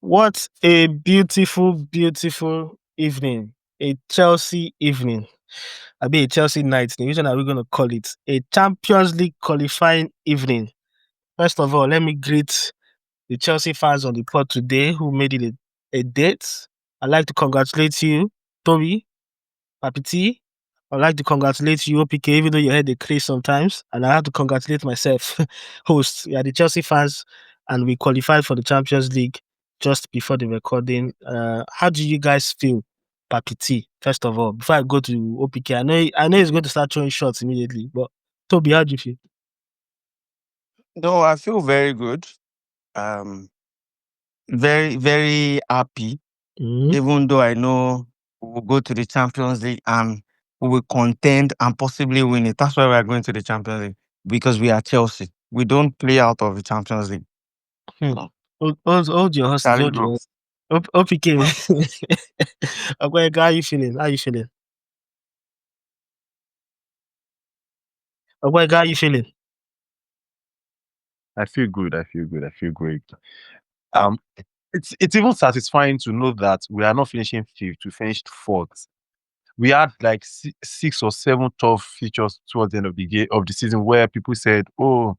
What a beautiful, beautiful evening. A Chelsea evening. I mean, a Chelsea night. The reason are we going to call it a Champions League qualifying evening. First of all, let me greet the Chelsea fans on the pod today who made it a date. I'd like to congratulate you, Toby, Papiti. I'd like to congratulate you, OPK, even though you had the craze sometimes. And I have to congratulate myself, host. We are the Chelsea fans, and we qualified for the Champions League just before the recording. How do you guys feel, Papiti? First of all, before I go to OPK, I know he's going to start throwing shots immediately. But Toby, how do you feel? No, I feel very good. Very, very happy. Even though I know we will go to the Champions League and we will contend and possibly win it. That's why we are going to the Champions League, because we are Chelsea. We don't play out of the Champions League. Hold your horses. Charlie Hold your Brooks. OPK. Okay, how are you feeling? How are you feeling? Okay, how are you feeling? I feel good. I feel good. I feel great. It's even satisfying to know that we are not finishing fifth. We finished fourth. We had like 6 or 7 tough features towards the end of the season where people said, "Oh,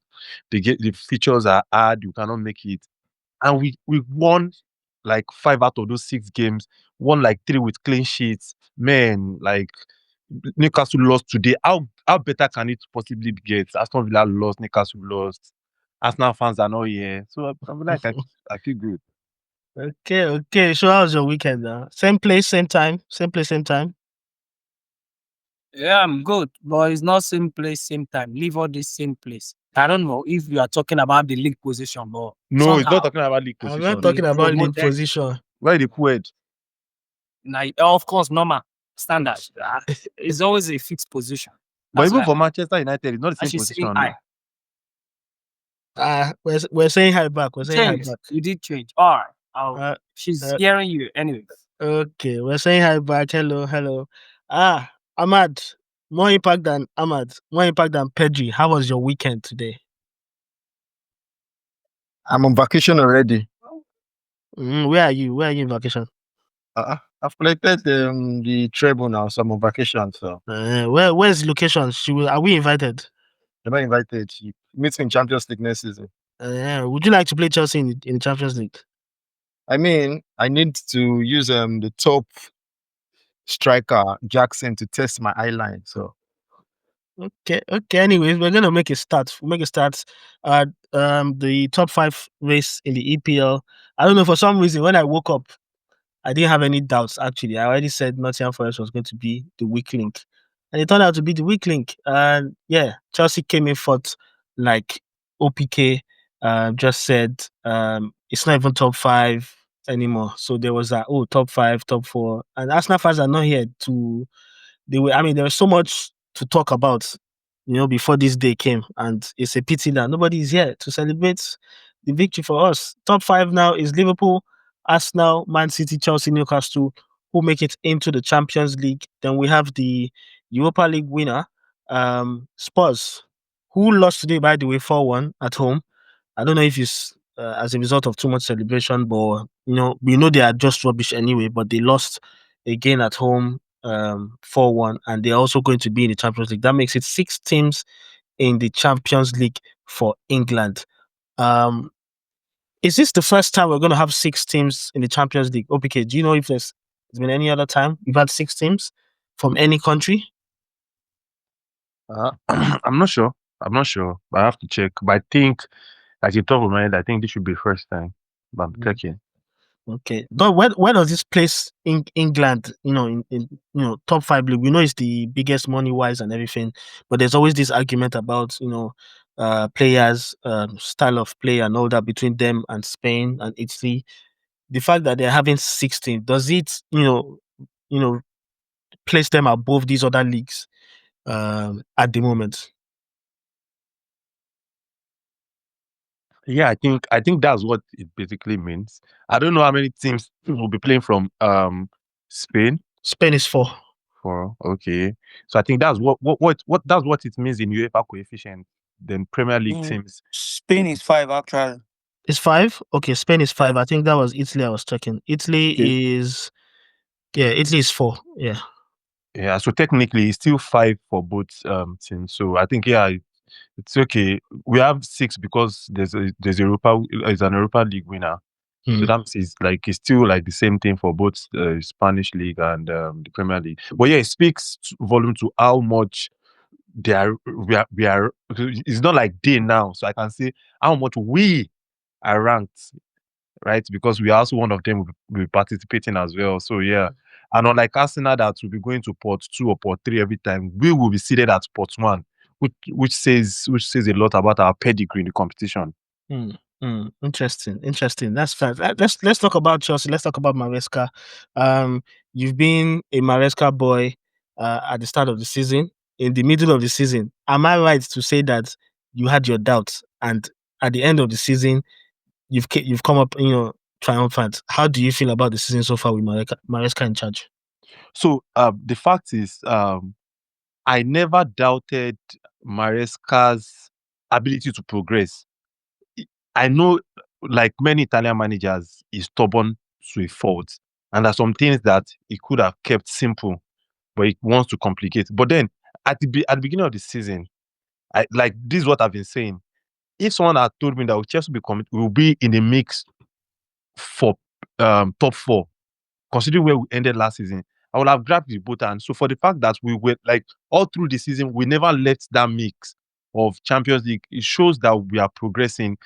the features are hard. You cannot make it," and we won like 5 out of those 6 games. Won like 3 with clean sheets. Man, like Newcastle lost today. How better can it possibly get? Aston Villa lost. Newcastle lost. Arsenal fans are not here, so I'm like I feel good. Okay. So how was your weekend now? Same place, same time. Same place, same time. Yeah, I'm good, but it's not same place, same time. Leave all this same place. I don't know if you are talking about the league position, but No, it's not talking about league position. I'm not talking about league position. Where the quid? Like, of course, normal standard. It's always a fixed position. But even for Manchester United, it's not the same position. We're saying hi back. We're saying hi back. You did change. All right. She's hearing you anyway. Okay, we're saying hi back. Hello. Ahmad, more impact than Pedri. How was your weekend today? I'm on vacation already. Where are you? Where are you in vacation? I've collected the treble now, so I'm on vacation. So where's the location? Are we invited? Am I invited? She meets me in Champions League next season. Would you like to play Chelsea in the Champions League? I mean, I need to use the top striker Jackson to test my eye line. So okay. Anyways, we're gonna make a start. We'll make a start at the top 5 race in the EPL. I don't know, for some reason when I woke up, I didn't have any doubts. Actually, I already said Nottingham Forest was going to be the weak link, and it turned out to be the weak link. And yeah, Chelsea came in fourth, like OPK just said. It's not even top 5 anymore. So there was that top 5, top 4, and Arsenal fans are not here to. There was so much to talk about, before this day came, and it's a pity that nobody is here to celebrate the victory for us. Top 5 now is Liverpool, Arsenal, Man City, Chelsea, Newcastle, who make it into the Champions League. Then we have the Europa League winner, Spurs, who lost today, by the way, 4-1 at home. I don't know if it's as a result of too much celebration, but we know they are just rubbish anyway. But they lost again at home, 4-1, and they're also going to be in the Champions League. That makes it 6 teams in the Champions League for England. Is this the first time we're going to have 6 teams in the Champions League? OPK, do you know if there's been any other time we've had 6 teams from any country? I'm not sure. But I have to check. But I think, at the top of my head, I think this should be the first time. But I'm checking. Okay. But where does this place in England, in top 5 league? We know it's the biggest money wise and everything, but there's always this argument about players, style of play and all that between them and Spain and Italy. The fact that they're having 16, does it place them above these other leagues at the moment? Yeah, I think that's what it basically means. I don't know how many teams will be playing from Spain. Spain is 4. 4, okay. So I think that's what that's what it means in UEFA coefficient. Then Premier League teams. Spain is 5 actually. It's 5. Okay, Spain is 5. I think that was Italy I was checking. Italy is 4. Yeah. Yeah, so technically it's still 5 for both teams. So I think it's okay. We have 6 because there's an Europa League winner. So that means it's still like the same thing for both Spanish league and the Premier League. But yeah, it speaks volume to how much they are. We are. It's not like they now, so I can say how much we are ranked, right? Because we are also one of them will be participating as well. So yeah, and unlike Arsenal that will be going to port 2 or port 3 every time, we will be seated at port 1, which says a lot about our pedigree in the competition. Interesting. That's fine. Let's talk about Chelsea. Let's talk about Maresca. You've been a Maresca boy at the start of the season, in the middle of the season. Am I right to say that you had your doubts, and at the end of the season, you've come up, triumphant? How do you feel about the season so far with Maresca in charge? So the fact is, I never doubted Maresca's ability to progress. I know, like many Italian managers, he's stubborn to a fault. And there's some things that he could have kept simple, but he wants to complicate. But then, at the beginning of the season, this is what I've been saying. If someone had told me that Chelsea will be in the mix for top 4, considering where we ended last season, I would have grabbed the both hands. So for the fact that we were like all through the season, we never left that mix of Champions League, it shows that we are progressing.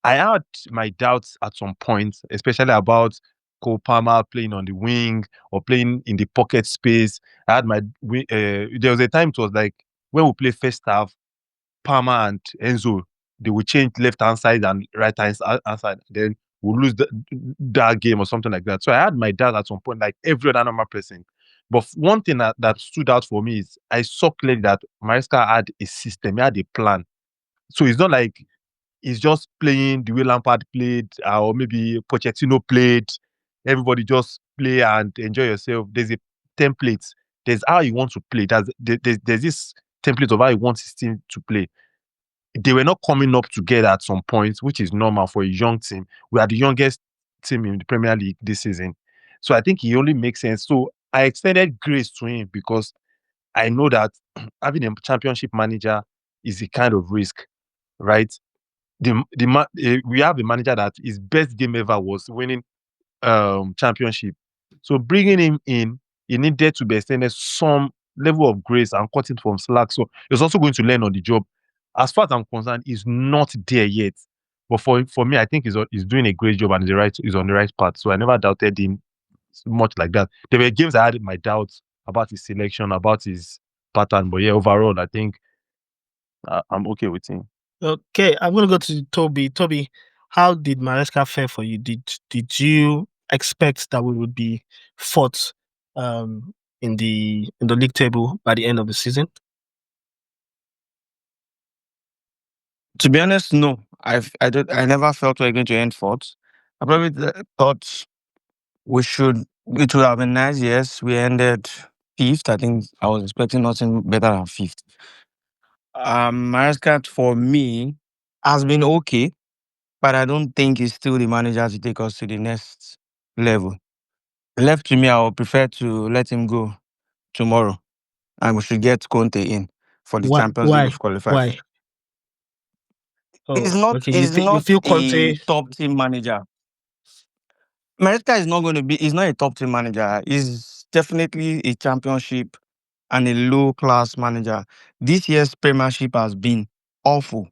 I had my doubts at some point, especially about Cole Palmer playing on the wing or playing in the pocket space. I had there was a time it was like when we play first half, Palmer and Enzo, they will change left hand side and right hand side. Then we'll lose that game or something like that. So I had my doubt at some point, like every other normal person. But one thing that stood out for me is I saw clearly that Maresca had a system, he had a plan. So it's not like he's just playing the way Lampard played, or maybe Pochettino played. Everybody just play and enjoy yourself. There's a template. There's how you want to play. There's this template of how you want his team to play. They were not coming up together at some point, which is normal for a young team. We are the youngest team in the Premier League this season. So I think he only makes sense. So I extended grace to him because I know that having a championship manager is a kind of risk, right? We have a manager that his best game ever was winning championship. So bringing him in, he needed to be extended some level of grace and cut it from slack. So he's also going to learn on the job. As far as I'm concerned, he's not there yet. But for me, I think he's doing a great job and he's on the right path. So I never doubted him much like that. There were games I had my doubts about his selection, about his pattern. But yeah, overall, I think I'm okay with him. Okay, I'm gonna go to Toby. Toby, how did Maresca fare for you? Did you expect that we would be fourth in the league table by the end of the season? To be honest, no. I never felt we were going to end fourth. I probably thought it would have been nice. Yes, we ended fifth. I think I was expecting nothing better than fifth. Maresca for me has been okay, but I don't think he's still the manager to take us to the next level. Left to me, I would prefer to let him go tomorrow, and we should get Conte in for the Champions League of qualifiers. Why? He's not. Okay. He's You not feel a Conte? top team manager. Maresca is not going to be. He's not a top team manager. He's definitely a championship and a low class manager. This year's Premiership has been awful.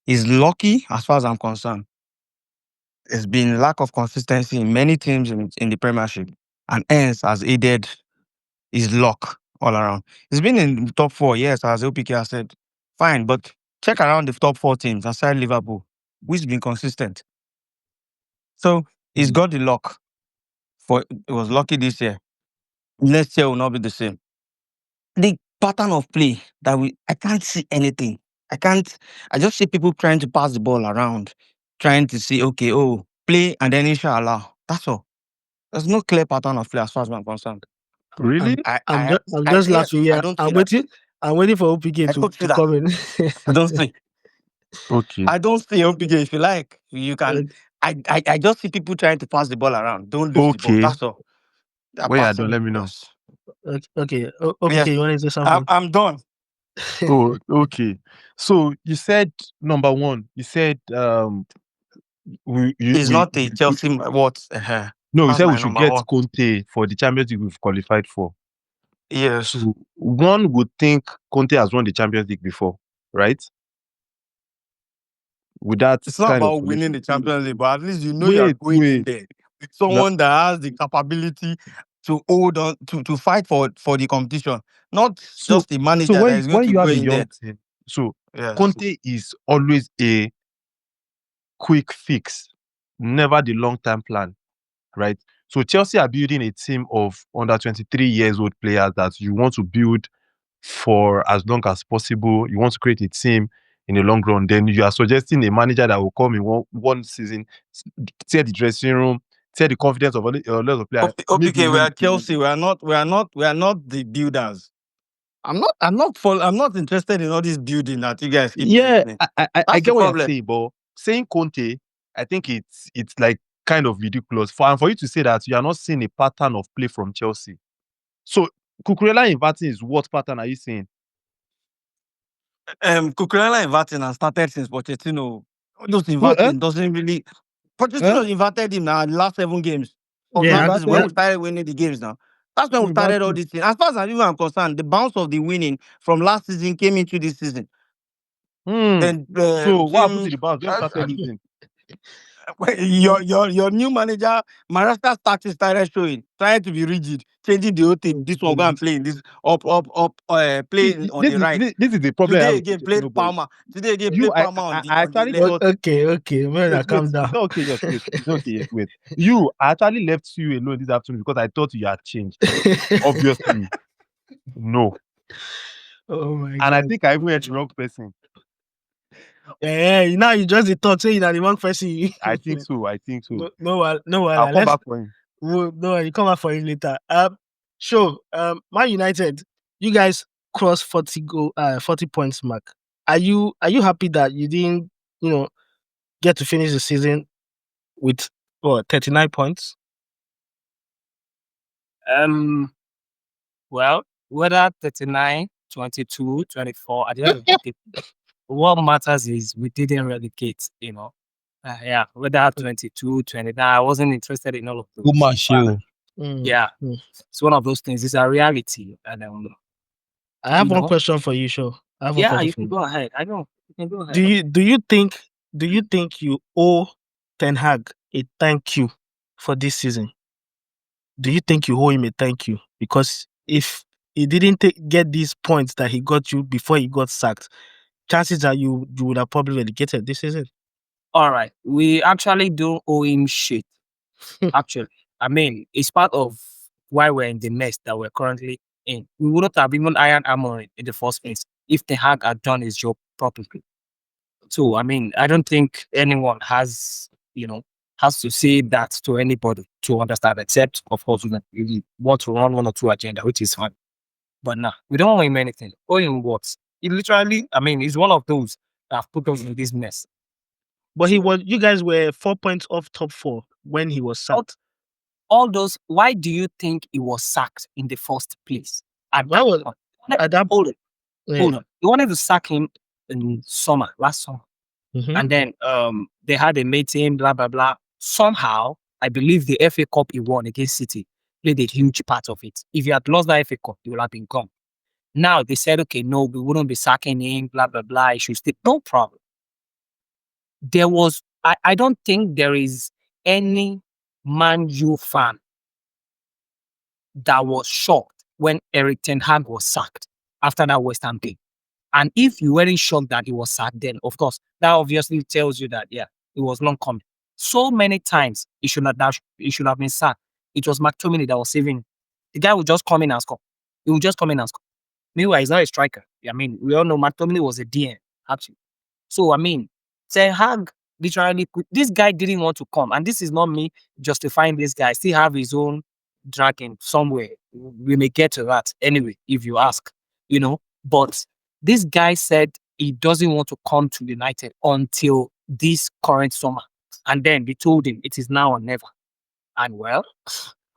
He's lucky, as far as I'm concerned. There's been lack of consistency in many teams in the Premiership, and hence has aided his luck all around. He's been in the top 4, yes, as OPK has said. Fine, but check around the top 4 teams aside Liverpool, which has been consistent. So he's got the luck. It was lucky this year. Next year will not be the same. The pattern of play I can't see anything. I just see people trying to pass the ball around, trying to see, okay, play and then inshallah. That's all. There's no clear pattern of play as far as I'm concerned. Really? I'm just laughing here. I don't I'm see that. waiting for OPK to come in. I don't see. Okay. I don't see OPJ. If you like, you can. I just see people trying to pass the ball around. Don't lose the ball. Okay. That's all. They're When you're passing done, let me know. us. Okay. Okay. Yes, You want to say something? I'm done. Oh, okay. So you said number one. You said It's not a Chelsea. What? no. You That's said we my should number get one. Conte for the Champions League we've qualified for. Yes. So one would think Conte has won the Champions League before, right? With that It's not kind of about winning the Champions League, but at least you know you're Wait, going in wait. there with someone that has the capability to hold on to fight for the competition, not So just the manager that is going when to you go have a in there. young team, so Yes. Conte is always a quick fix, never the long-term plan, right? So Chelsea are building a team of under 23 years old players that you want to build for as long as possible. You want to create a team in the long run. Then you are suggesting a manager that will come in one season, tear the dressing room, tear the confidence of a lot of players. Maybe Okay, we win are Chelsea. We are not the builders. I'm not interested in all this building that you guys keep Yeah, mentioning. I That's get the what you're problem. saying, but saying Conte, I think it's like kind of ridiculous for you to say that you are not seeing a pattern of play from Chelsea. So Cucurella inverting is what pattern are you seeing? Cucurella inverting and started since Pochettino. Those Well, inverting doesn't really. Pochettino inverted him now the last 7 games of Yeah, last season when we inverted? started winning the games now. That's when we started all these things. As far as I'm concerned, the bounce of the winning from last season came into this season. And So what happened to the bounce when we started losing? your new manager, Maresca's tactics started showing, trying to be rigid, changing the whole team. This one go and play in this playing on the right. This is the problem I have Today with again Pochettino, played boys. Palmer. Today again You, played Palmer on the actually left. thought Okay, man, wait, calm it's down. not okay yet. Wait, it's not okay yet. Wait. You, I actually left you alone this afternoon because I thought you had changed. Obviously, no. Oh my And god. I think I even heard the wrong person. Yeah, now you just the thought saying that the wrong person. I think so. No, I'll come let's back for him. no, you come back for it later. Sure. Man United, you guys crossed 40 points mark. Are you happy that you didn't, get to finish the season with 39 points? Well, whether 39, 22, 24, at the end of the day, what matters is we didn't relegate, yeah, whether 22, 29, I wasn't interested in all of those. Good match, you. Yeah, it's one of those things. It's a reality. And I have one question for you, sure. I have one yeah, question you for can you. go ahead. I know. You can go ahead. Do you think you owe Ten Hag a thank you for this season? Do you think you owe him a thank you? Because if he didn't get these points that he got you before he got sacked, chances are you would have probably relegated this season. All right. We actually don't owe him shit. Actually, I mean, it's part of why we're in the mess that we're currently in. We wouldn't have even iron armor in the first place if the Hag had done his job properly. So, I mean, I don't think anyone has to say that to anybody to understand, except, of course, we want to run one or two agenda, which is fine. But nah, we don't owe him anything. Owe him what? He literally, I mean, he's one of those that have put us in this mess. But you guys were 4 points off top 4 when he was sacked. All those, why do you think he was sacked in the first place? Hold on. He wanted to sack him in last summer. Mm-hmm. And then they had a meeting, blah, blah, blah. Somehow, I believe the FA Cup he won against City played a huge part of it. If he had lost the FA Cup, he would have been gone. Now they said, okay, no, we wouldn't be sacking him, blah, blah, blah. He should stay. No problem. I don't think there is any Man U fan that was shocked when Eric Ten Hag was sacked after that West Ham game. And if you weren't shocked that he was sacked, then of course that obviously tells you that it was long coming. So many times he should have been sacked. It was McTominay that was saving him. The guy would just come in and score. He would just come in and score. Meanwhile, he's not a striker. I mean, we all know McTominay was a DM, actually. So I mean, Ten Hag literally this guy didn't want to come, and this is not me justifying this guy. Still have his own dragon somewhere. We may get to that anyway, if you ask, But this guy said he doesn't want to come to United until this current summer. And then they told him it is now or never. And well,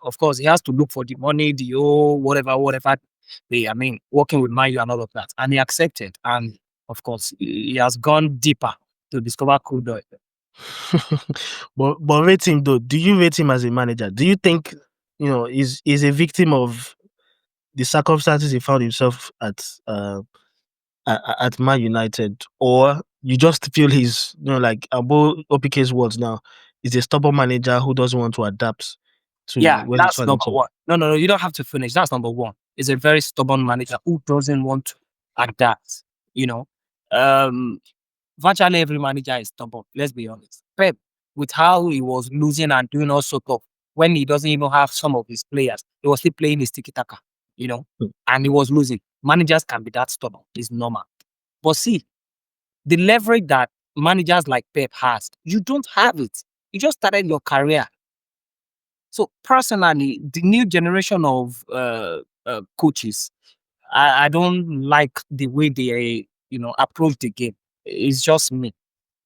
of course, he has to look for the money, the whatever. Working with Man U and all of that. And he accepted. And of course, he has gone deeper to discover crude oil. but rate him though. Do you rate him as a manager? Do you think is a victim of the circumstances he found himself at Man United, or you just feel he's like about OPK's words now? He's a stubborn manager who doesn't want to adapt to Yeah, where that's he's number one. No, you don't have to finish. That's number one. He's a very stubborn manager who doesn't want to adapt. Virtually every manager is stubborn. Let's be honest. Pep, with how he was losing and doing all sort of, when he doesn't even have some of his players, he was still playing his tiki-taka, and he was losing. Managers can be that stubborn. It's normal. But see, the leverage that managers like Pep has, you don't have it. You just started your career. So personally, the new generation of coaches, I don't like the way they approach the game. It's just me,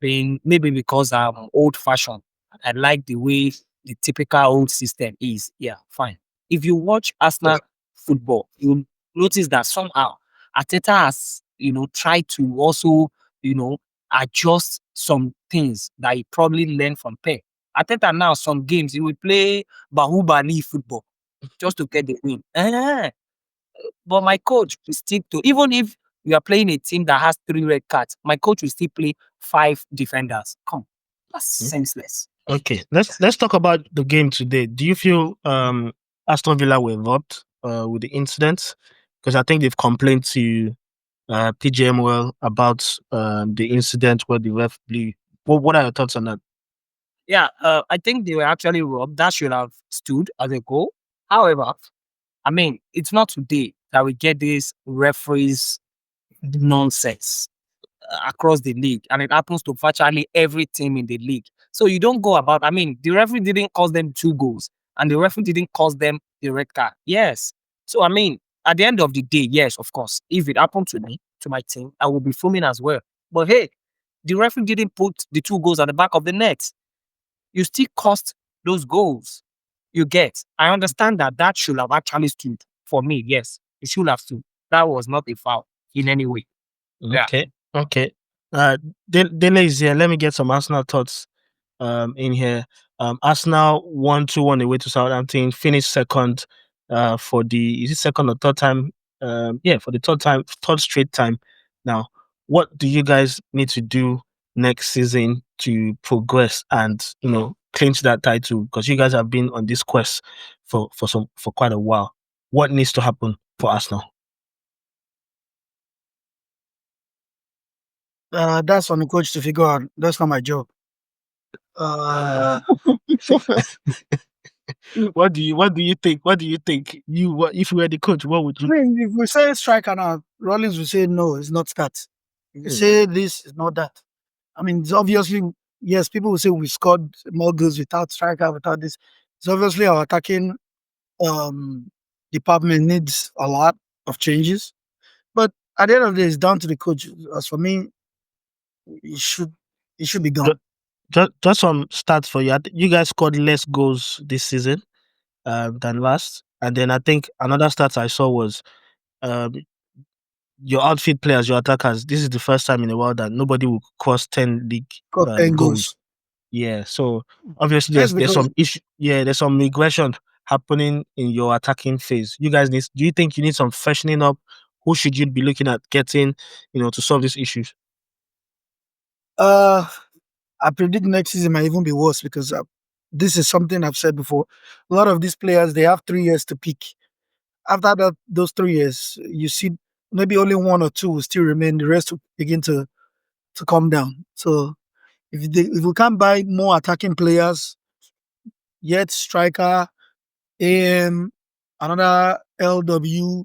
maybe because I'm old fashioned. I like the way the typical old system is. Yeah, fine. If you watch Arsenal football, you'll notice that somehow Arteta has tried to also adjust some things that he probably learned from Pep. Arteta now, some games he will play Bahubali football just to get the win. But my coach will stick to, even if we are playing a team that has 3 red cards, my coach will still play 5 defenders. Come, that's senseless. Okay, let's talk about the game today. Do you feel Aston Villa were robbed with the incident? Because I think they've complained to PGMOL about the incident where the ref blew. What are your thoughts on that? Yeah, I think they were actually robbed. That should have stood as a goal. However, it's not today that we get this referees nonsense across the league, and it happens to virtually every team in the league. So you don't go about, the referee didn't cost them 2 goals, and the referee didn't cost them the red card. Yes. So at the end of the day, yes, of course, if it happened to me, to my team, I will be fuming as well. But hey, the referee didn't put the 2 goals at the back of the net. You still cost those goals. You get. I understand that should have actually stood for me. Yes, it should have stood. That was not a foul in any way. Yeah. Okay. Dele is here. Let me get some Arsenal thoughts in here. Arsenal 1-2 away to Southampton, finished second for the, is it second or third time? For the third straight time. Now, what do you guys need to do next season to progress and clinch that title? Because you guys have been on this quest for quite a while. What needs to happen for Arsenal? That's on the coach to figure out. That's not my job. What do you think? What do you think? If you were the coach, what would you? If we say striker now, Rollins will say no, it's not that. You say this is not that. It's obviously, yes, people will say we scored more goals without striker, without this. It's obviously our attacking department needs a lot of changes. But at the end of the day, it's down to the coach. As for me, it should be gone. Just some stats for you. You guys scored less goals this season than last. And then I think another stat I saw was your outfield players, your attackers. This is the first time in a while that nobody will cross 10 league 10 goals. Yeah, so obviously there's some issue. Yeah, there's some regression happening in your attacking phase. You guys do you think you need some freshening up? Who should you be looking at getting, to solve these issues? I predict next season might even be worse because this is something I've said before. A lot of these players, they have 3 years to peak. After those 3 years, you see maybe only 1 or 2 will still remain. The rest will begin to come down. So if we can't buy more attacking players, yet striker, AM, another LW,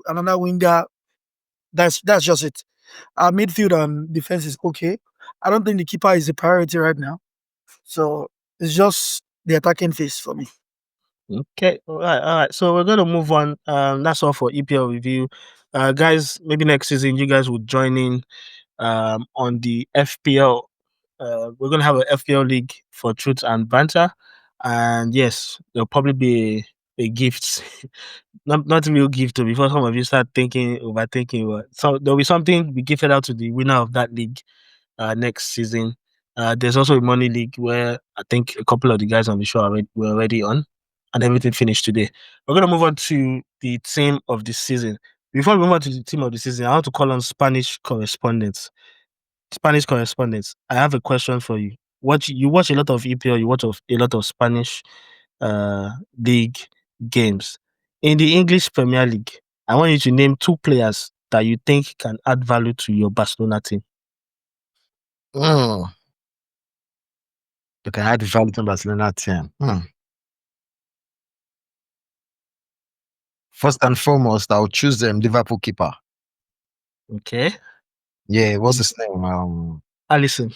another winger, that's just it. Our midfield and defense is okay. I don't think the keeper is a priority right now. So it's just the attacking phase for me. Okay, all right. So we're gonna move on. That's all for EPL review. guys, maybe next season you guys will join in on the FPL. We're gonna have an FPL league for Truth and Banter, and yes, there'll probably be a gift, not a real gift though, before some of you start overthinking. So there'll be something we gifted out to the winner of that league next season. There's also a money league where I think a couple of the guys on the show were already on, and everything finished today. We're gonna move on to the team of the season. Before we move on to the team of the season, I want to call on Spanish correspondents. I have a question for you. You watch a lot of EPL, you watch a lot of Spanish league games. In the English Premier League, I want you to name 2 players that you think can add value to your Barcelona team. You can add value to Barcelona team. First and foremost, I'll choose them Liverpool keeper. Okay. Yeah, what's his name? Alisson.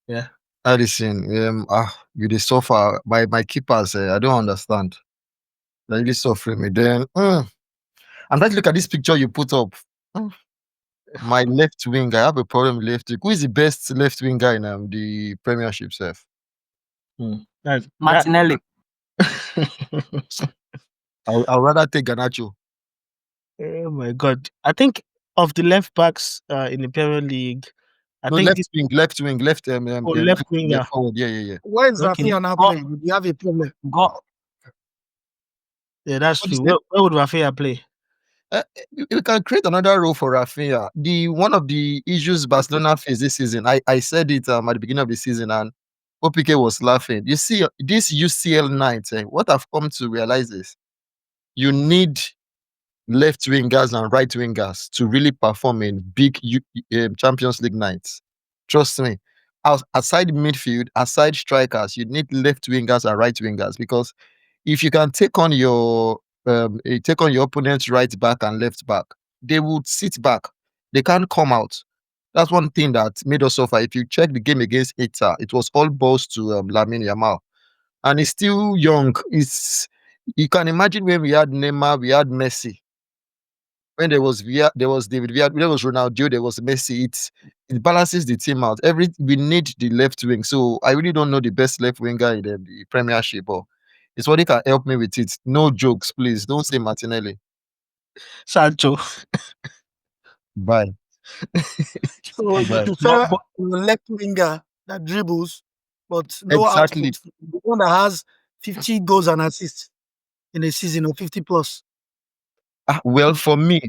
Yeah. Alisson. You dey suffer. My keepers, I don't understand. They really suffering me. Then I'm trying to look at this picture you put up. My left wing, I have a problem with left wing. Who is the best left wing guy in the Premiership, Seth? Martinelli. I'll rather take Garnacho. Oh my God! I think of the left backs in the Premier League, left wing, left wing, yeah, forward. Yeah. Where is Rafinha now playing? Would you have a problem? Yeah, that's true. Where would Rafinha play? We can create another role for Rafinha. One of the issues Barcelona faced this season, I said it at the beginning of the season, and OPK was laughing. You see, this UCL night, what I've come to realize is you need left wingers and right wingers to really perform in big Champions League nights. Trust me. Aside midfield, aside strikers, you need left wingers and right wingers, because if you can take on your opponent's right back and left back, they would sit back. They can't come out. That's one thing that made us suffer. If you check the game against Inter, it was all balls to Lamine Yamal, and he's still young. You can imagine when we had Neymar, we had Messi. When there was David Villa, there was Ronaldo, there was Messi. It balances the team out. We need the left wing. So I really don't know the best left winger in the Premiership, but it's what he can help me with it. No jokes, please. Don't say Martinelli. Sancho. Bye. So you prefer a left winger that dribbles, but no output. The one that has 50 goals and assists in a season, or 50 plus. Well, for me,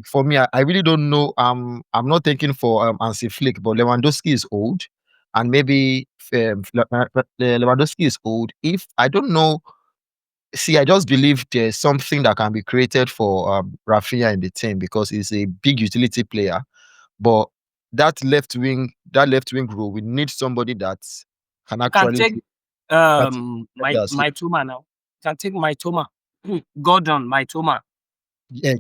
I really don't know. I'm not thinking for Hansi Flick, but Lewandowski is old, and maybe Lewandowski is old. If I don't know, see, I just believe there's something that can be created for Rafinha in the team, because he's a big utility player. But that left wing role, we need somebody that can actually take my Toma now. Can take my Toma. Gordon, my Toma. Yeah.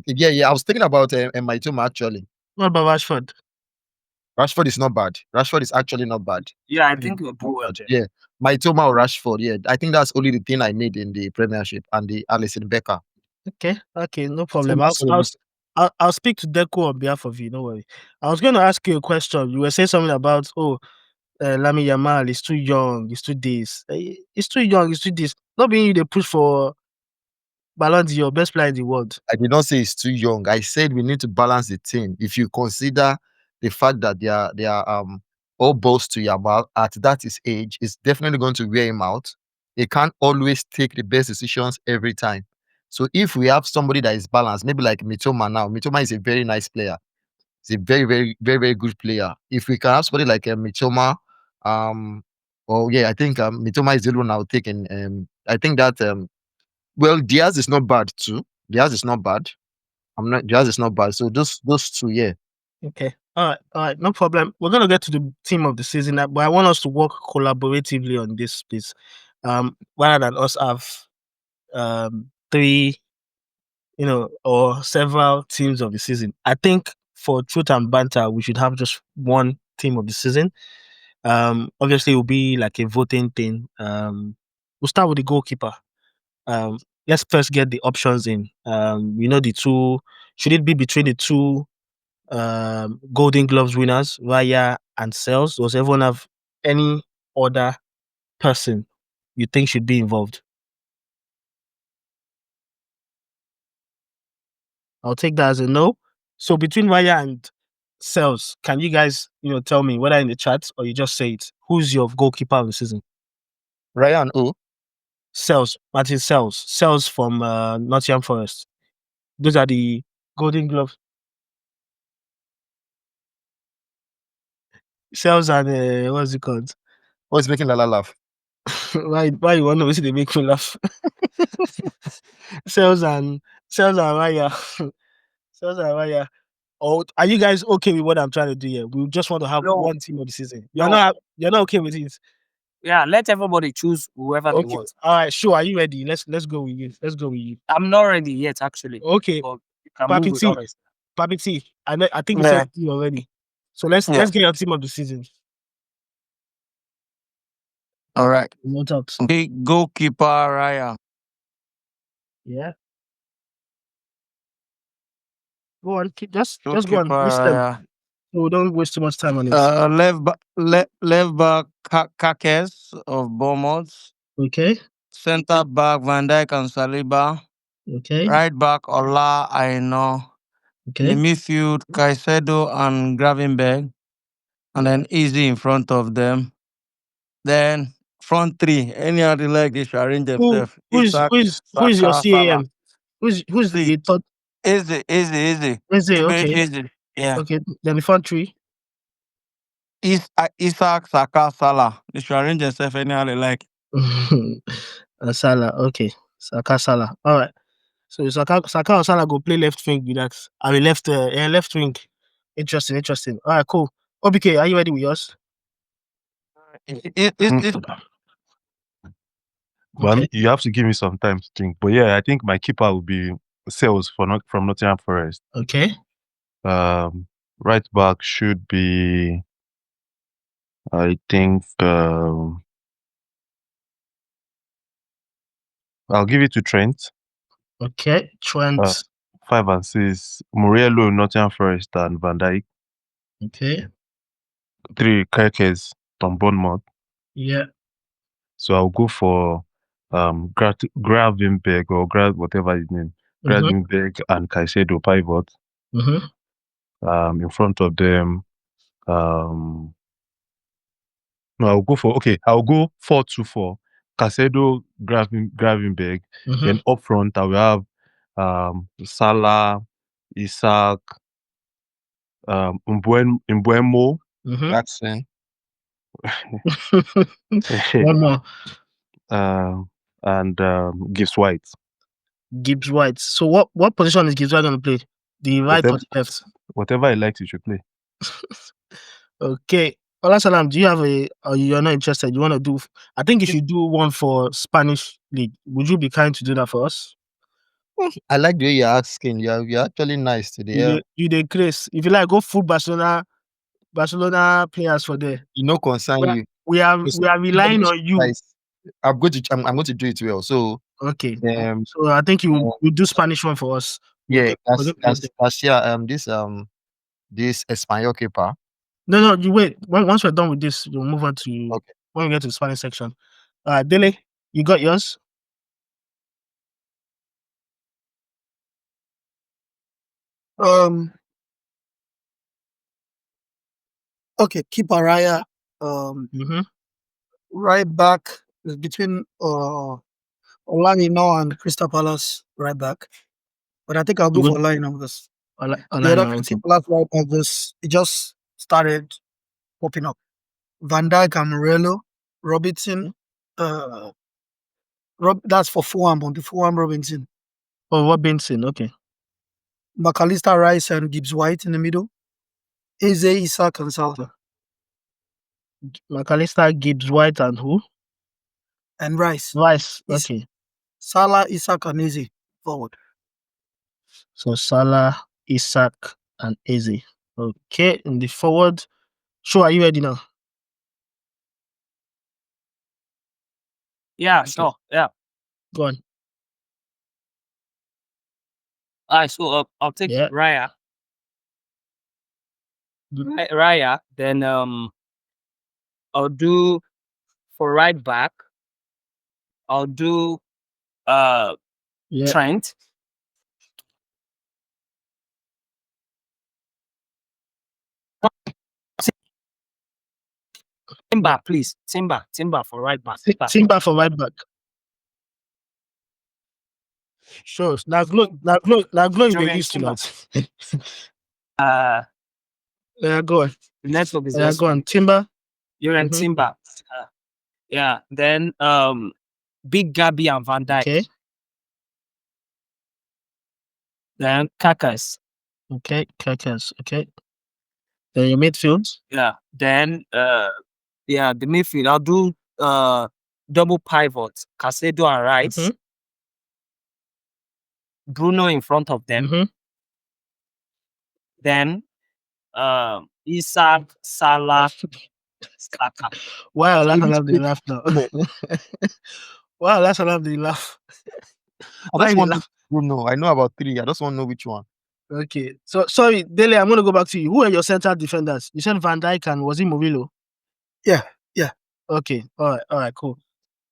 I was thinking about my Toma actually. What about Rashford? Rashford is not bad. Rashford is actually not bad. Yeah, I think we'll do well. Yeah, my Toma or Rashford. Yeah, I think that's only the thing I need in the Premiership, and the Alisson Becker. Okay, no problem. I'll speak to Deco on behalf of you. No worry. I was going to ask you a question. You were saying something about Lamine Yamal is too young. He's too this. He's too young. He's too this. Not being you, they push for Ballon d'Or, best player in the world. I did not say he's too young. I said we need to balance the team. If you consider the fact that they are all balls to Yamal at that his age, it's definitely going to wear him out. He can't always take the best decisions every time. So if we have somebody that is balanced, maybe like Mitoma now, Mitoma is a very nice player. He's a very, very, very, very good player. If we can have somebody like Mitoma, I think Mitoma is the one I'll take. And I think that well, Diaz is not bad too. Diaz is not bad. Diaz is not bad. So those two, yeah. Okay. All right. No problem. We're gonna get to the team of the season, but I want us to work collaboratively on this, please. Rather than us have 3, or several teams of the season. I think for Truth and Banter, we should have just one team of the season. Obviously, it will be like a voting thing. We'll start with the goalkeeper. let's first get the options in. The two. Should it be between the two Golden Gloves winners, Raya and Sales? Does everyone have any other person you think should be involved? I'll take that as a no. So between Raya and Sales, can you guys, tell me whether in the chat or you just say it? Who's your goalkeeper of the season? Ryan O. Sales, Martin Sales from Nottingham Forest. Those are the Golden Gloves. Sales and what's it called? What's making Lala laugh? why you want to see they make me laugh? Sales and Raya. Sales and Raya. Oh, are you guys okay with what I'm trying to do here? We just want to have No. one team of the season. No. You're not okay with it. Yeah, let everybody choose whoever they Okay. want. All right, sure. Are you ready? Let's go with you. Let's go with you. I'm not ready yet, actually. Okay. But you can Papi move with T. others. Papi T. I think you Yeah. said you already. So let's get your team of the season. All right. No talks. The goalkeeper Raya. Yeah. Go on. Just go Goalkeeper on. List them. Raya. So don't waste too much time on it. Left back Kakes of Bournemouth. Okay. Centre back Van Dijk and Saliba. Okay. Right back Ola Aina. In the Okay. midfield Caicedo and Gravenberg. And then Easy in front of them. Then front three, any other leg they should arrange themselves. Who's your Saka, Salah. CAM? Who's See, the third? Easy. Is it Very okay? easy. Yeah. Okay. Then the front three. Isaac, Saka, Salah. They should arrange themselves anyhow they like. Salah. Okay. Saka, Salah. All right. So Saka or Salah go play left wing with that. I mean left wing. Interesting. All right, cool. OBK, are you ready with yours? Well, Okay. you have to give me some time to think. But yeah, I think my keeper will be Sales from Nottingham Forest. Okay. Right back should be, I think, I'll give it to Trent. Okay. Trent. 5 and 6, Muriello, Nottingham Forest, and Van Dijk. Okay. 3, Kirkes from Bournemouth. Yeah. So I'll go for Gravenberg or whatever his name. Gravenberg and Caicedo pivot. In front of them. No, I'll go 4-2-4. Caicedo, Gravenberg. Then up front I will have Salah, Isaac, Mbuemo. Jackson. One more. And Gibbs White. Gibbs White. So what position is Gibbs White going to play? The right or the left? Whatever he likes, he should play. Okay. Olasalam, do you have or you're not interested? You want to do? I think you should do one for Spanish league. Would you be kind to do that for us? I like the way you're asking. You're actually nice today. You did Chris. If you like, go full Barcelona players for there. You know, concern you. We are relying on you. I'm going to do it well. So okay. So I think you do Spanish one for us. Yeah, this Espanol keeper. No, you wait. Once we're done with this, we'll move on to when we get to the Spanish section. Dele, you got yours? Okay, keeper Raya. Right back is between Olanino and Crystal Palace right back. But I think I'll go for Olanino because the other Crystal Palace right back just started popping up. Van Dijk and Morello, Robinson, that's for Fulham, but Fulham Robinson. Oh, Robinson, okay. McAllister, Rice, and Gibbs White in the middle. Eze, Isaac, and Salah. McAllister, Gibbs White, and who? And Rice. Okay. Salah, Isaac, and Eze forward. So Salah, Isaac, and Eze. Okay, in the forward. Sure, are you ready now? Yeah, sure. Yeah. Go on. Alright, so I'll take Yeah. Raya. Raya. Then I'll do for right back. I'll do Yeah. Trent. Timber, please. Timber for right back. Timber for right back. Sure. Now glow you Julian used to Timber. that. Go on. Network is Go on. Timber. Julian Mhm. Timber. Yeah. Then Big Gabby and Van Dijk. Okay. Then Kakas. Okay. Kakas. Okay. Then your midfield. Yeah. Then the midfield. I'll do double pivot. Casedo and Rice. Mhm. Bruno in front of them. Mhm. Then Isak, Salah, Saka. Wow, that's how they laugh now. Wow, that's how they laugh. I Why just they want laugh? to know. I know about 3. I just want to know which one. Okay. So sorry, Dele, I'm gonna go back to you. Who are your central defenders? You said Van Dijk and was it Murillo? Yeah. Okay. All right, cool.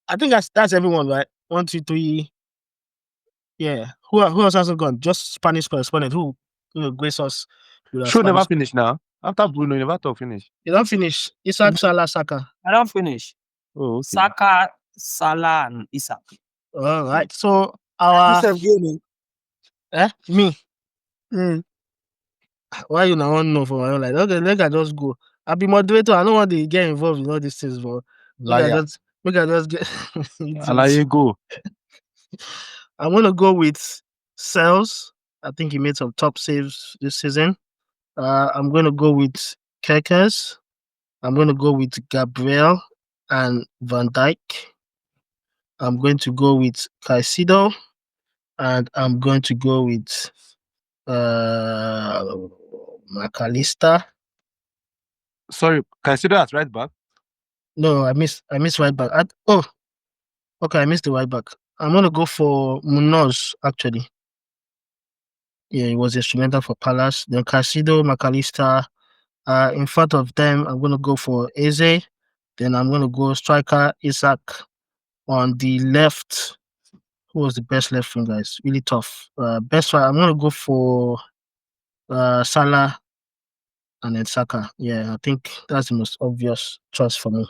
I think that's everyone, right? 1, 2, 3. Yeah. Who else hasn't gone? Just Spanish correspondent who grace us with our Show never Spanish. finish now. After Bruno, you never talk finish. You don't finish. Isak, Salah, Saka. I don't finish. Oh, okay. Saka, Salah, and Isak. All right. So our Yourself gaming. me. Mm. Why you not want to know for my own life? Okay, let I just go. I'll be moderator. I don't want to get involved in all these things, but make I Liar. just get. Alaye go. I'm gonna go with Sales. I think he made some top saves this season. I'm gonna go with Kekes. I'm gonna go with Gabriel and Van Dijk. I'm going to go with Caicedo, and I'm going to go with McAllister. Sorry, consider as right back. No, I missed right back. Okay, I missed the right back. I'm gonna go for Munoz actually. Yeah, he was instrumental for Palace. Then Caicedo, McAllister. In front of them, I'm gonna go for Eze. Then I'm gonna go striker Isak. On the left, who was the best left wing, guys? Really tough. Best one, I'm gonna go for Salah and then Saka. Yeah, I think that's the most obvious choice for me.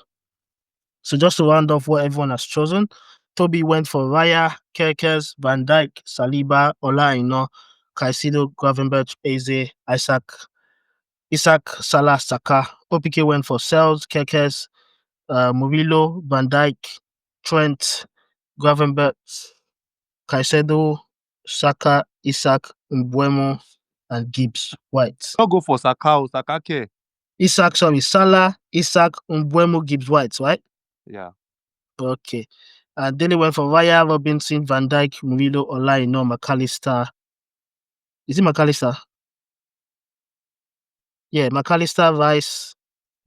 So just to round off what everyone has chosen, Toby went for Raya, Kerkez, Van Dijk, Saliba, Ola Aina, Caicedo, Gravenberch, Eze, Isak, Salah, Saka. OPK went for Sels, Kerkez, Murillo, Van Dijk, Trent, Gravenberch, Caicedo, Saka, Isak, Mbuemo, and Gibbs White. Don't go for Saka. Saka care. Salah, Isak, Mbuemo, Gibbs White, right? Yeah. Okay. Then he went for Raya, Robinson, Van Dijk, Murillo, Ola Aina, McAllister. Is it McAllister? Yeah, McAllister, Rice,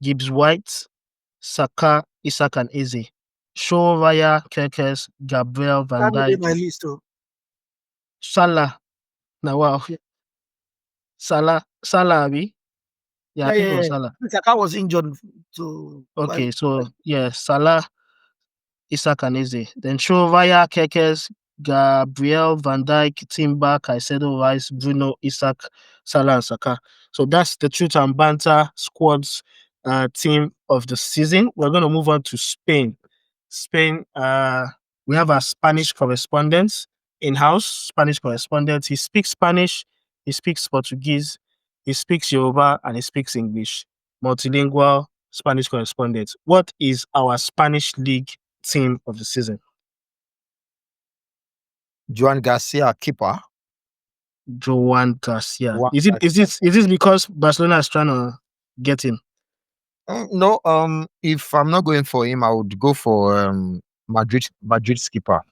Gibbs White, Saka, Isak, and Eze. Shaw, Raya, Kerkes, Gabriel, Van That made Dijk, my list too. Salah. Now, wow. Salah, Abi? Yeah, I think it was Salah. Saka was injured. So Okay, so yeah, Salah, Isak, and Eze. Then Shaw, Raya, Kerkes, Gabriel, Van Dijk, Timber, Caicedo, Rice, Bruno, Isak, Salah, and Saka. So that's the Truth and Banter squads team of the season. We're going to move on to Spain. Spain, we have our Spanish correspondent in-house, Spanish correspondent. He speaks Spanish, he speaks Portuguese, he speaks Yoruba, and he speaks English. Multilingual Spanish correspondent. What is our Spanish league team of the season? Joan Garcia, keeper. Joan Garcia. Joan Is this because Barcelona is trying to get him? No, if I'm not going for him, I would go for Madrid's keeper.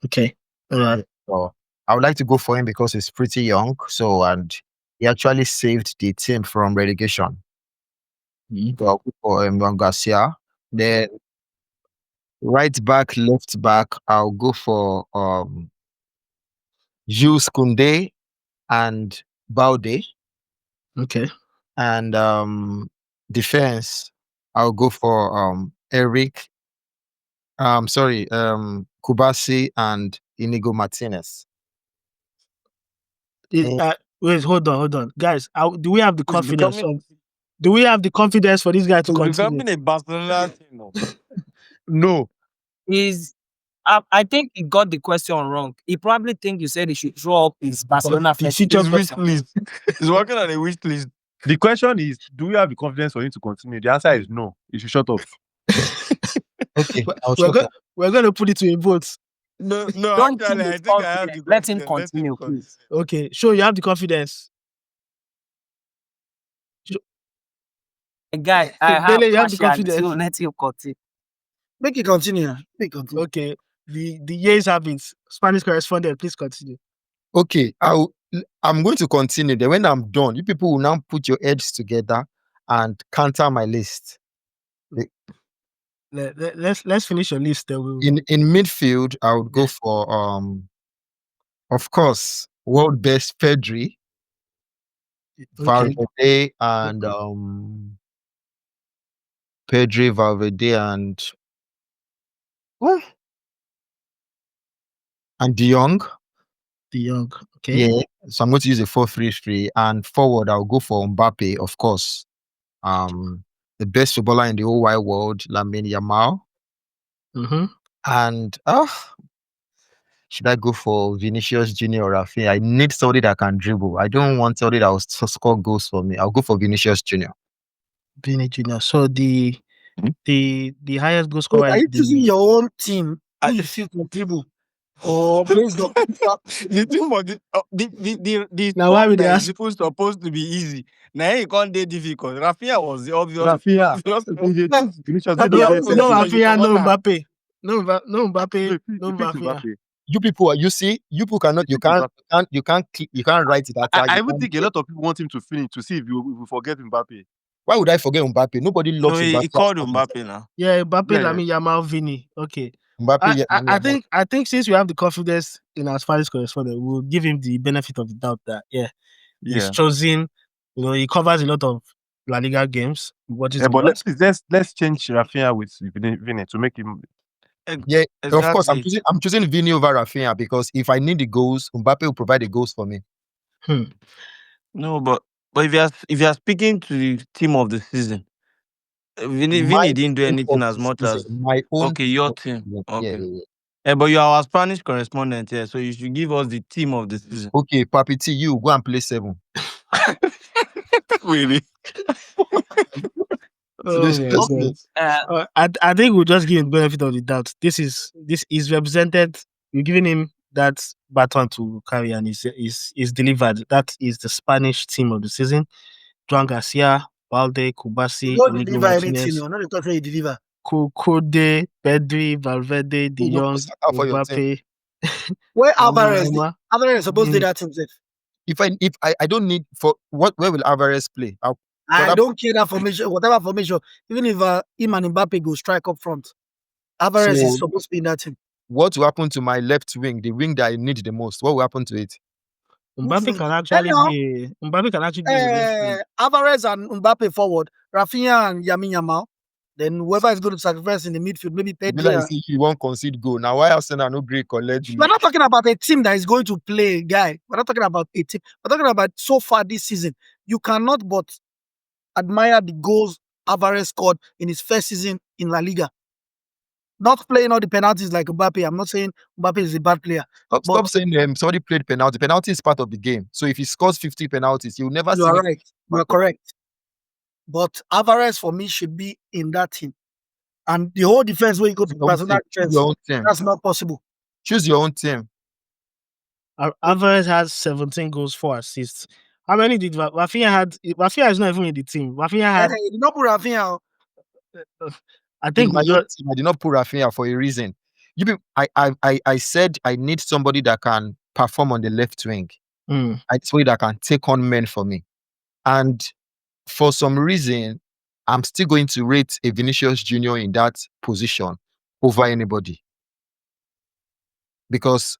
Okay. All right. So I would like to go for him because he's pretty young. So, and he actually saved the team from relegation. So I'll go for Joan Garcia. Then right back, left back, I'll go for Jules Koundé. and Balde. Okay. And defense, I'll go for Eric. Kubasi and Inigo Martinez. Wait, hold on, guys. Do we have the He's confidence? becoming- Do we have the confidence for this guy to He's continue? becoming a Barcelona team. No. No. I think he got the question wrong. He probably think you said he should draw up his Barcelona He first. features His wish list. He's working on a wish list. The question is, do we have the confidence for him to continue? The answer is no. You should shut up. Okay, I'll shut up. We're going to put it to a vote. No, Don't actually, think I he's think I have confident. the Let him confidence. continue, please. Okay, sure, you have the confidence. Guy, I have Dele, you have the partiality, confidence. so let him continue. Make it continue. Okay, the years have it. Spanish correspondent, please continue. Okay, I'm going to continue. Then when I'm done, you people will now put your heads together and counter my list. Let's finish your list. In midfield, I would go for of course, world best Pedri, Valverde, and Pedri, Valverde, and De Jong. De Jong. Okay. Yeah. So I'm going to use a 4-3-3, and forward I'll go for Mbappe, of course. The best footballer in the whole wide world, Lamine Yamal. Mm-hmm. And should I go for Vinicius Junior or Rafinha? I need somebody that can dribble. I don't want somebody that will score goals for me. I'll go for Vinicius Junior. Vinicius Junior. So the highest goal scorer. Are you choosing your own team who you feel can dribble? Or based on the team of the now why one would they that ask? is supposed to be easy. Now it can't be difficult. Rafinha was the obvious. Rafinha. No Rafinha, no Mbappe. No Mbappe. No Rafinha. You people, you see, you can't write it. I even think a lot of people want him to finish to see if you forget Mbappe. Why would I forget Mbappe? Nobody loves Mbappe. He called Mbappe now. Yeah, Mbappe, Lamine Yamal, Vini. Okay. Mbappe, I think since we have the confidence in our Spanish correspondent, we'll give him the benefit of the doubt that he's chosen. You know, he covers a lot of La Liga games. But let's change Rafinha with Vini to make him. Yeah, exactly. Of course, I'm choosing Vini over Rafinha because if I need the goals, Mbappe will provide the goals for me. No, but if you are speaking to the team of the season, Vini didn't do anything as much as my own. Okay, your team. Okay. Yeah. But you are our Spanish correspondent here, so you should give us the team of the season. Okay, Papi T, you go and play 7. Really? I think we'll just give him the benefit of the doubt. This is represented. We're giving him that baton to carry, and is delivered. That is the Spanish team of the season. Joan Garcia, Balde, Kubasi, Inigo Martinez. Deliver. Kode, Pedri, Valverde, De Jong, Mbappe. Where Alvarez is supposed to do that himself. If I don't need for where will Alvarez play? I don't care that formation, whatever formation. Even if him and Mbappe go strike up front, Alvarez is supposed to be in that team. What will happen to my left wing, the wing that I need the most? What will happen to it? Mbappe can actually be. Alvarez and Mbappe forward, Rafinha and Yamal. Then whoever is going to sacrifice in the midfield, maybe Pedri. He won't concede goal. Now why Arsenal no great college? We're not talking about a team that is going to play, guy. We're not talking about a team. We're talking about so far this season. You cannot but admire the goals Alvarez scored in his first season in La Liga. Not playing all the penalties like Mbappe. I'm not saying Mbappe is a bad player. Stop saying somebody played penalty. Penalty is part of the game. So if he scores 50 penalties, you'll never see. You are right. You are correct. But Alvarez for me should be in that team. And the whole defense where you go to personal defense, that's not possible. Choose your own team. Alvarez has 17 goals, 4 assists. How many did Rafinha had? Rafinha is not even in the team. Rafinha had. He did not put Rafinha. I think I did not put Rafinha for a reason. I said I need somebody that can perform on the left wing. Somebody that can take on men for me. And for some reason, I'm still going to rate a Vinicius Junior in that position over anybody. Because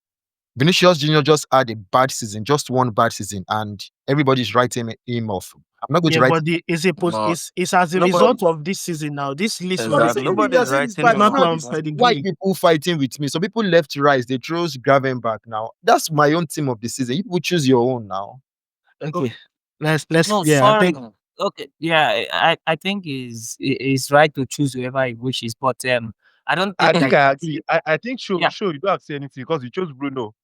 Vinicius Junior just had a bad season, just one bad season, and everybody's writing him off. I'm not going to Yeah, write. but it's as a Nobody- result of this season now. This list Exactly. was Nobody's Yes, writing but him not off. on why pedigree. people fighting with me? So people left to rise. They chose Gravenberch now. That's my own team of the season. You people choose your own now. Okay, let's No, yeah. I sorry. think Okay, yeah, I think is right to choose whoever he wishes, but I don't I think think that. I agree. I think show Yeah. you don't have to say anything because you chose Bruno.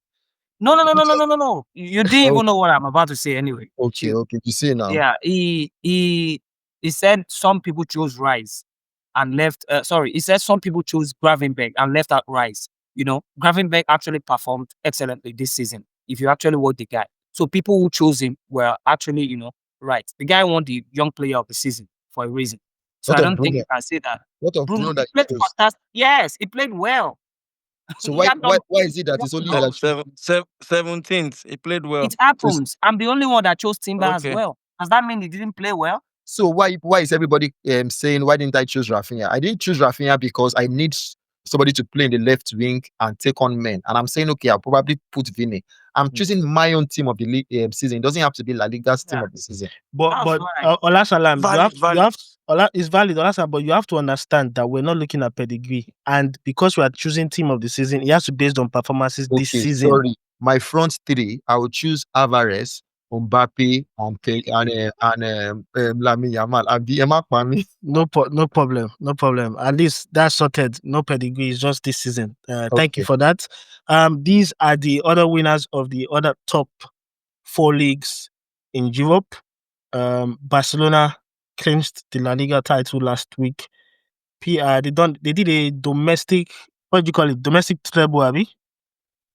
No. You didn't even know what I'm about to say anyway. Okay, Chill. okay. You see now. Yeah, he said some people chose Rice and left. Sorry, he said some people chose Gravenberch and left out Rice. You know, Gravenberch actually performed excellently this season. If you actually watch the guy, so people who chose him were actually, right. The guy won the Young Player of the Season for a reason. So What I of don't think Bruno? you can say that. What of Bruno, Bruno he that played you chose? fantastic. Yes, he played well. So He why had why done- why is it that it's only No, that 17th. He played well. it happens. I'm the only one that chose Timber as Okay. well. Does that mean he didn't play well? So why is everybody saying why didn't I choose Rafinha? I didn't choose Rafinha because I need somebody to play in the left wing and take on men. And I'm saying, okay, I'll probably put Vini. I'm choosing my own team of the league season. It doesn't have to be La Liga's team Yeah. of the season. but That's why. Olasalam, Valid. it's valid, Olasalam, but you have to understand that we're not looking at pedigree, and because we are choosing team of the season, it has to be based on performances this Okay, season. sorry. My front three, I would choose Alvarez, Mbappe, and Lamine Yamal. And the Emma Kwame. No problem. At least that's sorted. No pedigree. It's just this season. Thank you Okay. for that. These are the other winners of the other top 4 leagues in Europe. Barcelona clinched the La Liga title last week. They did a domestic, what do you call it? Domestic treble, Abby?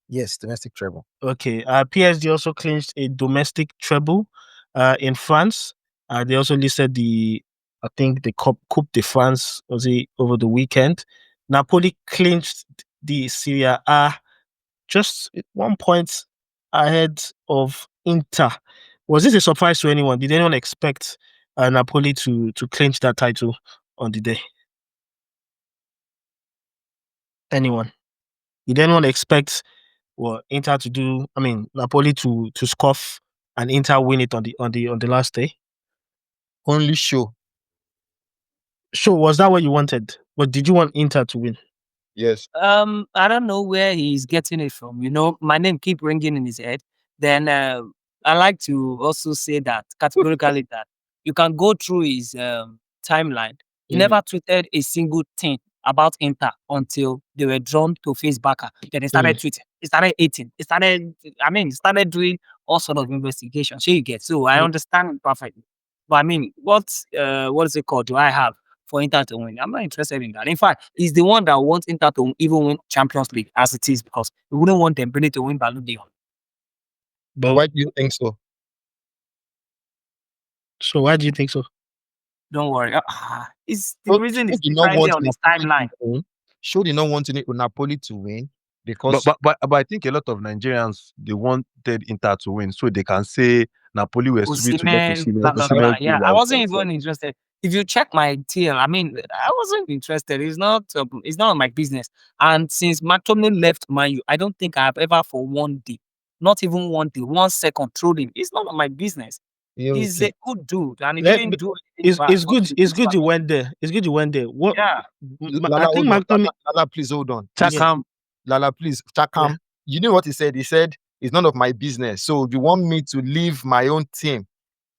Yes, domestic treble. Okay. PSG also clinched a domestic treble in France. They also listed I think the Coupe de France was it over the weekend. Napoli clinched the Serie A just 1 point ahead of Inter. Was this a surprise to anyone? Did anyone expect Napoli to clinch that title on the day? Anyone? Did anyone expect Inter to do? I mean, Napoli to scoff and Inter win it on the last day? Only show. So was that what you wanted? But did you want Inter to win? Yes. I don't know where he's getting it from. My name keep ringing in his head. Then I like to also say that categorically that you can go through his timeline. He never tweeted a single thing about Inter until they were drawn to face Barca. Then he started tweeting. He started eating. He started doing all sort of investigation. So you get. So I understand him perfectly. But I mean, what is it called? Do I have for Inter to win? I'm not interested in that. In fact, he's the one that wants Inter to even win Champions League as it is because we wouldn't want Dembele to win Ballon d'Or. But Why do you think so? So why do you think so? Don't worry. It's the reason is Show did not clearly want on his Napoli timeline. to win. Show did not want Napoli to win because But I think a lot of Nigerians they wanted Inter to win so they can say Napoli were stupid to let Osimhen, blah, blah, blah. Yeah, I wasn't even interested. If you check my TL, I mean, I wasn't interested. It's not my business. And since McTominay left Man U, I don't think I have ever for 1 day, not even 1 day, 1 second trolled him. It's not my business. He's a good dude, and he didn't do anything bad. It's good. It's good you went there. It's good you went there. What? Yeah. Lala, I think hold on. McTominay. Lala, please hold on. Chakam. Lala, please, Chakam. Yeah. You know what he said? He said, it's none of my business. So you want me to leave my own team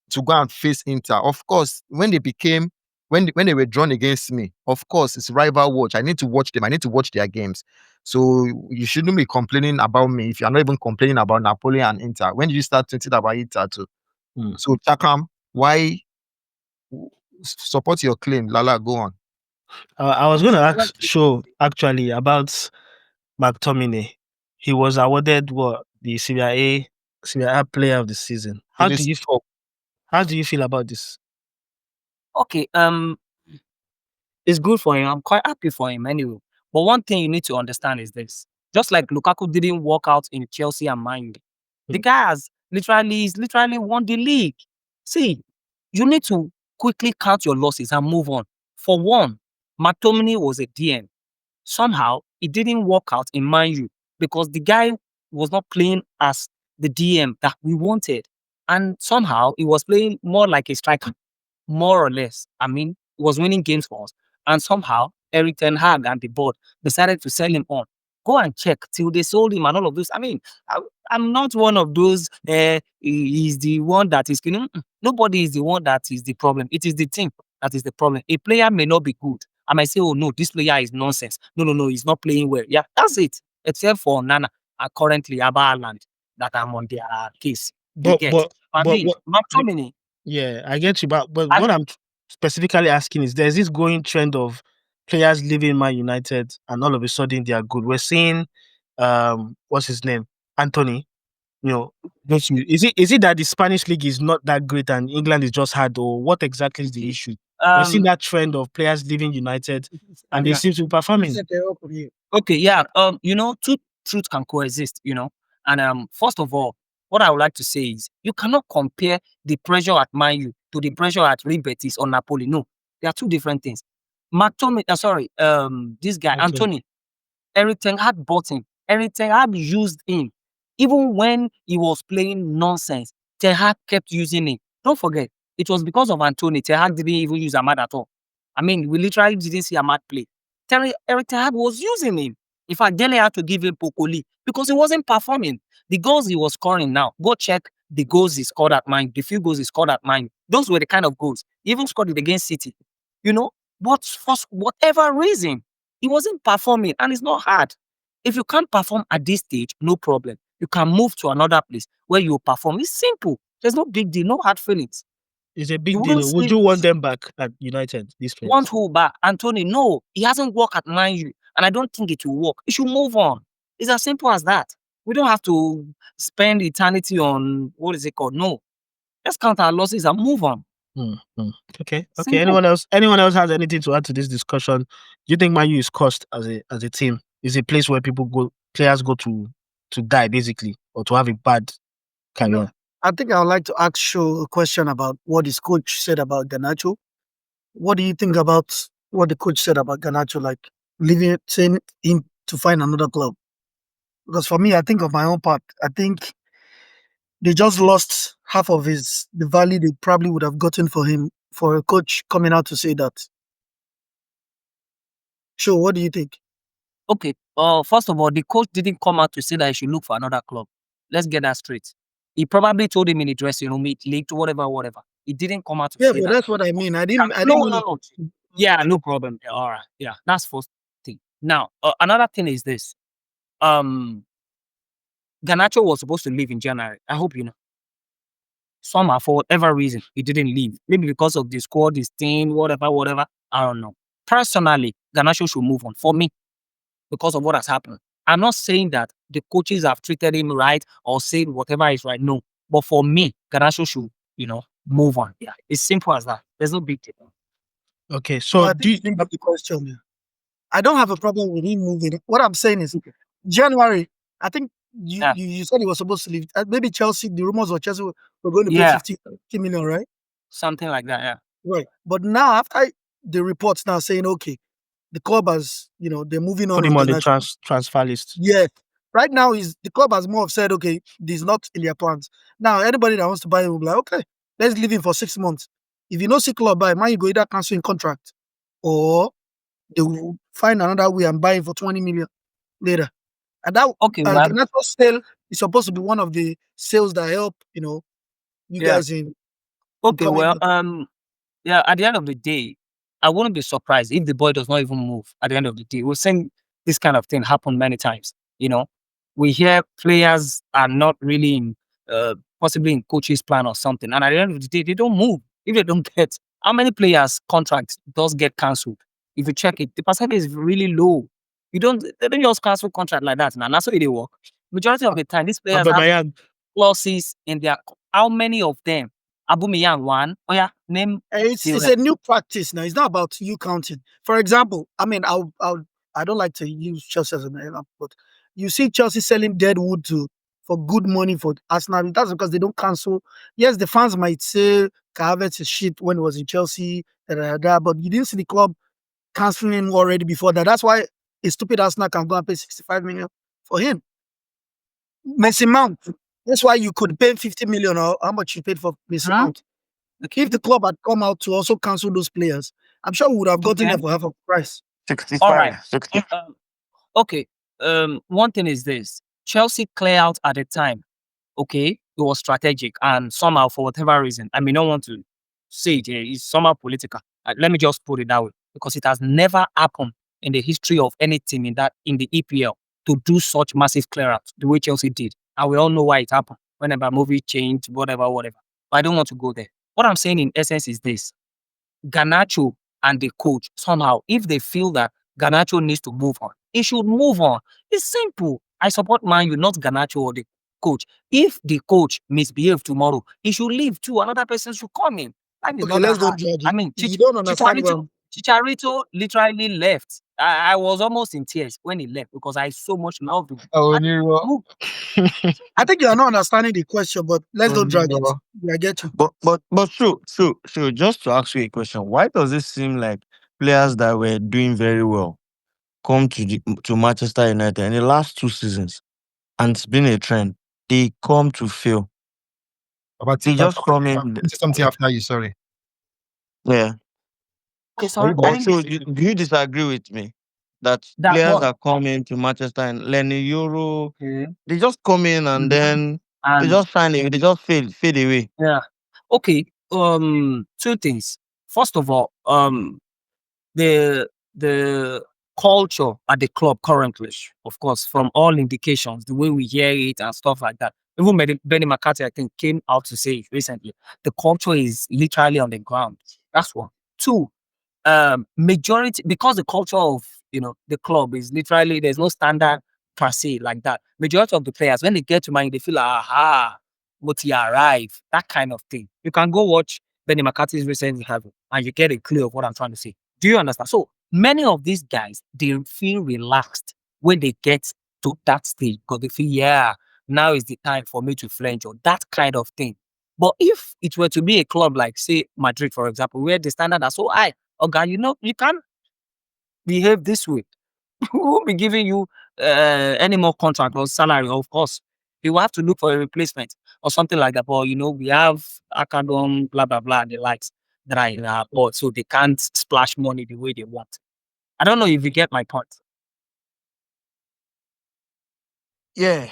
to go and face Inter? Of course, when they were drawn against me, of course, it's rival watch. I need to watch them. I need to watch their games. So you shouldn't be complaining about me if you're not even complaining about Napoli and Inter. When did you start thinking about Inter too? So Chakam, why support your claim? Lala, go on. I was going to ask Show actually about McTominay. He was awarded the Serie A Player of the Season. How do you feel about this? Okay, it's good for him. I'm quite happy for him anyway. But one thing you need to understand is this: just like Lukaku didn't work out in Chelsea and Man U, the guy he's literally won the league. See, you need to quickly count your losses and move on. For one, McTominay was a DM. Somehow, it didn't work out in Man U because the guy was not playing as the DM that we wanted. And somehow he was playing more like a striker, more or less. I mean, he was winning games for us. And somehow Eric Ten Hag and the board decided to sell him on. Go and check till they sold him and all of this. I mean, I'm not one of those. He's the one that is. Nobody is the one that is the problem. It is the team that is the problem. A player may not be good. I might say, oh no, this player is nonsense. No, he's not playing well. Yeah, that's it. Except for Nana, currently Abba Ireland, that I'm on their case. But I mean, McTominay. Yeah, I get you. But what I'm specifically asking is, there's this growing trend of players leaving Man United and all of a sudden they are good. We're seeing, what's his name, Anthony. You know, is it that the Spanish league is not that great and England is just hard, or what exactly is the issue? We're seeing that trend of players leaving United and they seem to be performing. Okay, yeah. Two truths can coexist. And first of all, what I would like to say is you cannot compare the pressure at Man U to the pressure at Real Betis or Napoli. No, they are two different things. This guy, Anthony, Eric Ten Hag bought him. Eric Ten Hag used him. Even when he was playing nonsense, Ten Hag kept using him. Don't forget, it was because of Anthony. Ten Hag didn't even use Ahmad at all. I mean, we literally didn't see Ahmad play. Eric Ten Hag was using him. In fact, Dele had to give him Pokoli because he wasn't performing. The goals he was scoring now, go check the goals he scored at Man U, the few goals he scored at Man U. Those were the kind of goals. He even scored it against City. But for whatever reason, he wasn't performing, and it's not hard. If you can't perform at this stage, no problem. You can move to another place where you perform. It's simple. There's no big deal, no hard feelings. It's a big deal. Would you want them back at United? These players? Want who back? Anthony? No, he hasn't worked at Man U, and I don't think it will work. He should move on. It's as simple as that. We don't have to spend eternity on what is it called? No, let's count our losses and move on. Okay. Simple. Anyone else has anything to add to this discussion? Do you think Man U is cursed as a team? Is a place where players go to die basically, or to have a bad career? I think I would like to ask Sho a question about what his coach said about Garnacho. What do you think about what the coach said about Garnacho, like saying him to find another club? Because for me, I think of my own part, I think they just lost half of the value they probably would have gotten for him, for a coach coming out to say that. Sure, what do you think? Okay, first of all, the coach didn't come out to say that he should look for another club. Let's get that straight. He probably told him in the dressing room, it leaked, whatever. He didn't come out to say that. Yeah, but that's what I mean. No. Yeah, no problem. All right. Yeah, that's first thing. Now, another thing is this. Garnacho was supposed to leave in January. I hope you know. Somehow, for whatever reason, he didn't leave. Maybe because of the squad, his team, whatever. I don't know. Personally, Garnacho should move on for me because of what has happened. I'm not saying that the coaches have treated him right or said whatever is right. No. But for me, Garnacho should, move on. Yeah. It's simple as that. There's no big deal. Okay. So do you think of the question? I don't have a problem with him moving. What I'm saying is January, I think you said he was supposed to leave. Maybe Chelsea, the rumors were Chelsea were going to pay 50 million, right? Something like that, yeah. Right. But now, after the reports now saying, okay, the club has, they're moving on. Put him on the transfer list. Yeah. Right now, the club has more said, okay, this is not in their plans. Now, anybody that wants to buy him will be like, okay, let's leave him for 6 months. If you know see club buy, man, you go either cancel in contract or they will find another way and buy him for 20 million later. And that natural sale is supposed to be one of the sales that help, you guys in. Okay, well, at the end of the day, I wouldn't be surprised if the boy does not even move at the end of the day. We've seen this kind of thing happen many times. We hear players are not really in, possibly in coach's plan or something. And at the end of the day, they don't move. If they don't get, how many players' contracts does get cancelled? If you check it, the percentage is really low. They don't just cancel contract like that. Now, that's how they work. Majority of the time, these players have clauses in their. How many of them? Aubameyang one. Oh yeah, name. It's a new practice now. It's not about you counting. For example, I mean, I don't like to use Chelsea as an example, but you see Chelsea selling dead wood for good money for Arsenal. That's because they don't cancel. Yes, the fans might say Havertz is shit when it was in Chelsea, but you didn't see the club cancelling him already before that. That's why a stupid Arsenal can go and pay 65 million for him. Mason Mount. That's why you could pay 50 million or how much you paid for Mason Huh? Mount. If the club had come out to also cancel those players, I'm sure we would have gotten Okay. them for half of the price. 65. All right. 60. Okay. One thing is this: Chelsea clear out at the time. Okay, it was strategic, and somehow for whatever reason, I may not want to say it, it's somehow political. Let me just put it that way, because it has never happened in the history of any team in the EPL to do such massive clearout the way Chelsea did, and we all know why it happened. Whenever movie changed, whatever. But I don't want to go there. What I'm saying in essence is this: Garnacho and the coach, somehow, if they feel that Garnacho needs to move on, he should move on. It's simple. I support Man U, not Garnacho or the coach. If the coach misbehave tomorrow, he should leave too. Another person should come in. Life is Okay, not that let's not hard. judge I it. mean, You don't understand well. Chicharito literally left. I was almost in tears when he left because I so much loved him. Oh, And Nero. move. I think you are not understanding the question, but let's Oh, not drag it. Nero. I get you. But true. Just to ask you a question, why does it seem like players that were doing very well come to Manchester United in the last 2 seasons, and it's been a trend? They come to fail. About They just come say in. something after you. Sorry. Yeah. Okay, sorry. But so do you disagree with me that That players what? that come into Manchester and Lenny Euro, Okay. they just come in and then they And just they just fade away. yeah. Okay. Two things. First of all, the culture at the club currently, of course, from all indications, the way we hear it and stuff like that. Even Benny McCarthy, I think, came out to say it recently. The culture is literally on the ground. That's one. Two, majority, because the culture of the club is literally, there's no standard per se like that. Majority of the players, when they get to Man U, they feel like, aha, but he arrive, that kind of thing. You can go watch Benny McCarthy's recent interview and you get a clue of what I'm trying to say. Do you understand? So many of these guys, they feel relaxed when they get to that stage because they feel, yeah, now is the time for me to flinch or that kind of thing. But if it were to be a club like, say, Madrid, for example, where the standard are so high, okay, you can't behave this way. Who won't be giving you any more contract or salary? Of course, you will have to look for a replacement or something like that. But we have Acadon, blah blah blah, and the likes that are in our board, so they can't splash money the way they want. I don't know if you get my point. Yeah.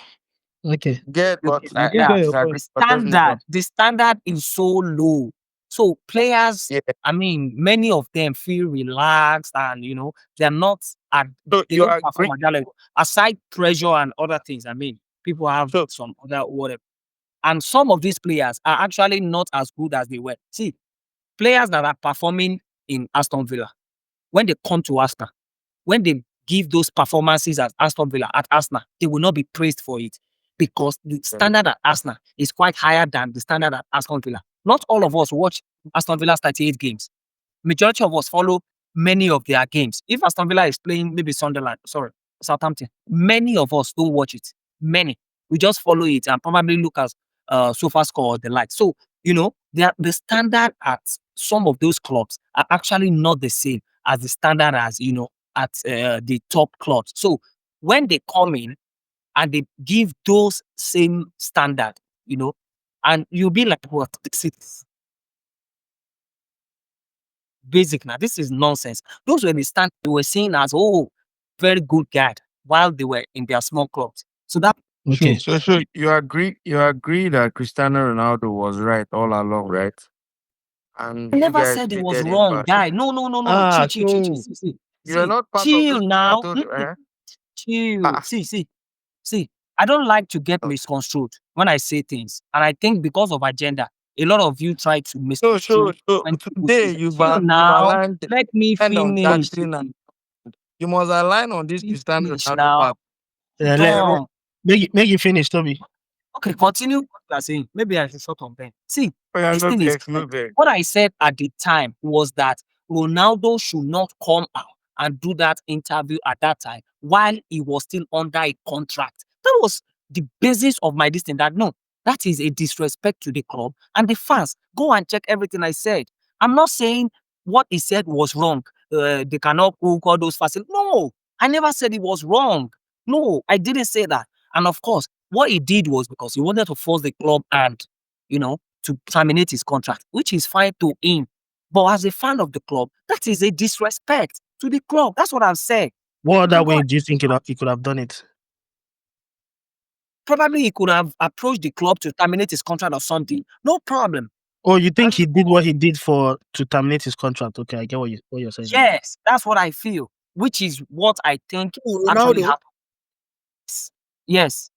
Okay. Get but I do Yeah, get your disagree. point. the standard is so low. So players, Yeah. I mean, many of them feel relaxed and they're not at So they you don't perform agree? at that level. Aside pressure and other things, I mean, people have So some other whatever. And some of these players are actually not as good as they were. See, players that are performing in Aston Villa, when they come to Arsenal, when they give those performances at Aston Villa, at Arsenal, they will not be praised for it because the standard at Arsenal is quite higher than the standard at Aston Villa. Not all of us watch Aston Villa's 38 games. Majority of us follow many of their games. If Aston Villa is playing maybe Southampton, many of us don't watch it. Many. We just follow it and probably look at sofa score or the like. So, the standard at some of those clubs are actually not the same as the standard as, at the top clubs. So when they come in and they give those same standard, and you'll be like, what? This is basic now. This is nonsense. Those were the standard they were seen as, oh, very good guy while they were in their small clubs. So that Okay. so you agree that Cristiano Ronaldo was right all along, right? And I you never guys said it was treated him wrong, bad. guy. No, no, no, no. Ah, Chill. so See, you're see, not part of chill those people that now. told you, eh? Chill. Ah, See. I don't like to get okay. misconstrued when I say things. And I think because of agenda, a lot of you try to misconstrue So when people say today that. Chill you've now. aligned Let me on finish. doctrine and you must align on this Let me Cristiano finish Ronaldo now. part. Yeah, Don't. make you finish, Toby. Okay, continue what you are saying. Maybe I should shut up then. See, Oh, yeah, this no thing is vex, no vex. what I said at the time was that Ronaldo should not come out and do that interview at that time while he was still under a contract. That was the basis of my distance. That no, that is a disrespect to the club and the fans. Go and check everything I said. I'm not saying what he said was wrong. They cannot cook all those facilities. No, I never said it was wrong. No, I didn't say that. And of course, What he did was because he wanted to force the club and, to terminate his contract, which is fine to him. But as a fan of the club, that is a disrespect to the club. That's what I'm saying. What other way do you think he could have done it? Probably he could have approached the club to terminate his contract or something. No problem. Oh, you think he did what he did to terminate his contract? Okay, I get what you're saying. Yes, that's what I feel, which is what I think actually Ronaldo? happened. Yes.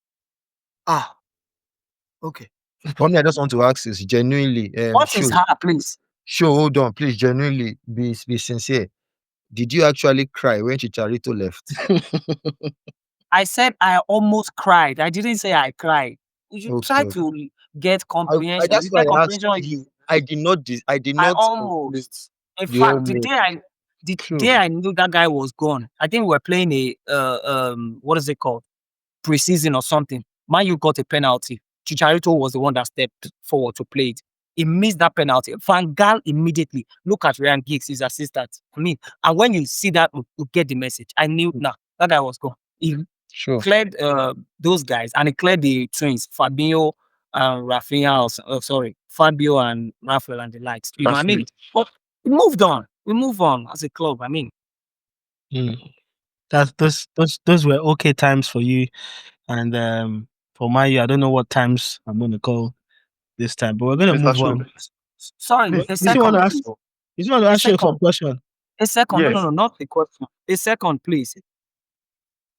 Okay. For me, I just want to ask this genuinely. What is her, please? Hold on, please. Genuinely, be sincere. Did you actually cry when Chicharito left? I said I almost cried. I didn't say I cried. You should try Okay. to get comprehension. That's You why get I asked comprehension. you. I did not. I did I not. almost. In You fact, the almost. day I knew that guy was gone, I think we were playing a what is it called? Preseason or something. Man, you got a penalty. Chicharito was the one that stepped forward to play it. He missed that penalty. Van Gaal immediately look at Ryan Giggs, his assistant. And when you see that, you get the message. I knew that guy was gone. He cleared those guys, and he cleared the twins, Fabio and Rafinha. Fabio and Rafael and the likes. You know what I mean? But we moved on. We move on as a club. I mean, those were okay times for you, and for my, I don't know what times I'm going to call this time, but we're going to move on. Sorry, a second. You want to ask you a question? A second, yes. No, not the question. A second, please.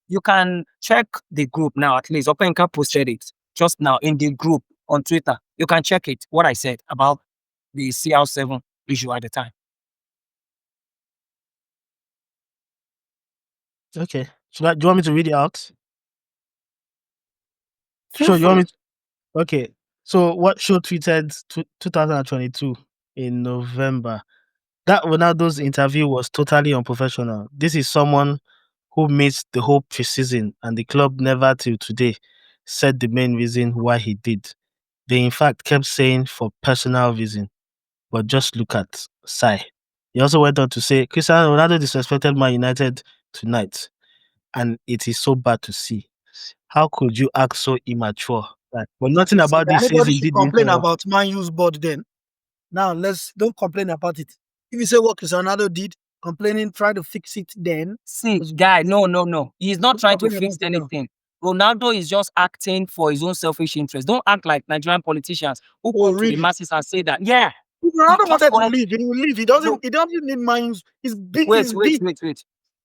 You can check the group now, at least. Openka posted it just now in the group on Twitter. You can check it, what I said about the CR7 issue at the time. Okay. So do you want me to read it out? Sure, you want me to? Okay. So what Show tweeted 2022 in November. That Ronaldo's interview was totally unprofessional. This is someone who missed the whole preseason, and the club never till today said the main reason why he did. They in fact kept saying for personal reason. But just look at Sai. He also went on to say Cristiano Ronaldo disrespected Man United tonight, and it is so bad to see. How could you act so immature? But nothing about this Anybody season should complain about Man U's board then. Now don't complain about it. If you say what Cristiano Ronaldo did, complaining, try to fix it then. See, guy, no. He's not trying to fix anything. Ronaldo is just acting for his own selfish interest. Don't act like Nigerian politicians who come to the masses and say that. Yeah. Ronaldo wanted to leave. He will leave. He doesn't need Man U's. He's big. Wait.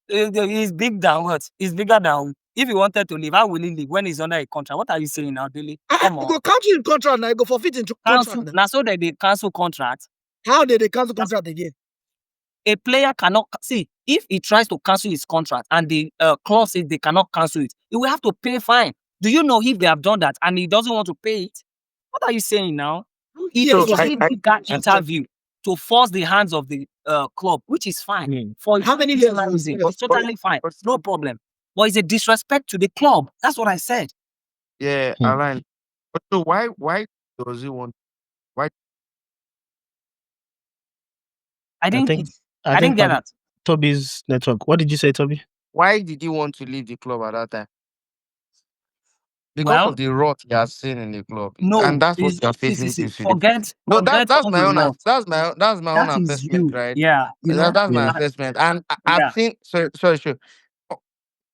He's big than what? He's bigger than. If he wanted to leave, how will he leave when he's under a contract? What are you saying now, Billy? Come on. Go cancel his contract now. Go forfeit his contract. Now, so that they cancel contract. How did they cancel contract again? A player cannot see if he tries to cancel his contract and the clause says they cannot cancel it. He will have to pay fine. Do you know if they have done that and he doesn't want to pay it? What are you saying now? He did that interview to force the hands of the club, which is fine. For how many reasons? It's totally fine. No problem. But it's a disrespect to the club. That's what I said. Yeah, Alan. But so why does he want? Why? I didn't get that. Toby's network. What did you say, Toby? Why did he want to leave the club at that time? Because of the rot he has seen in the club. No, and that's what you're facing. Forget that's my own. That's my own assessment, right? Yeah, that's my assessment. And I've seen. Sorry.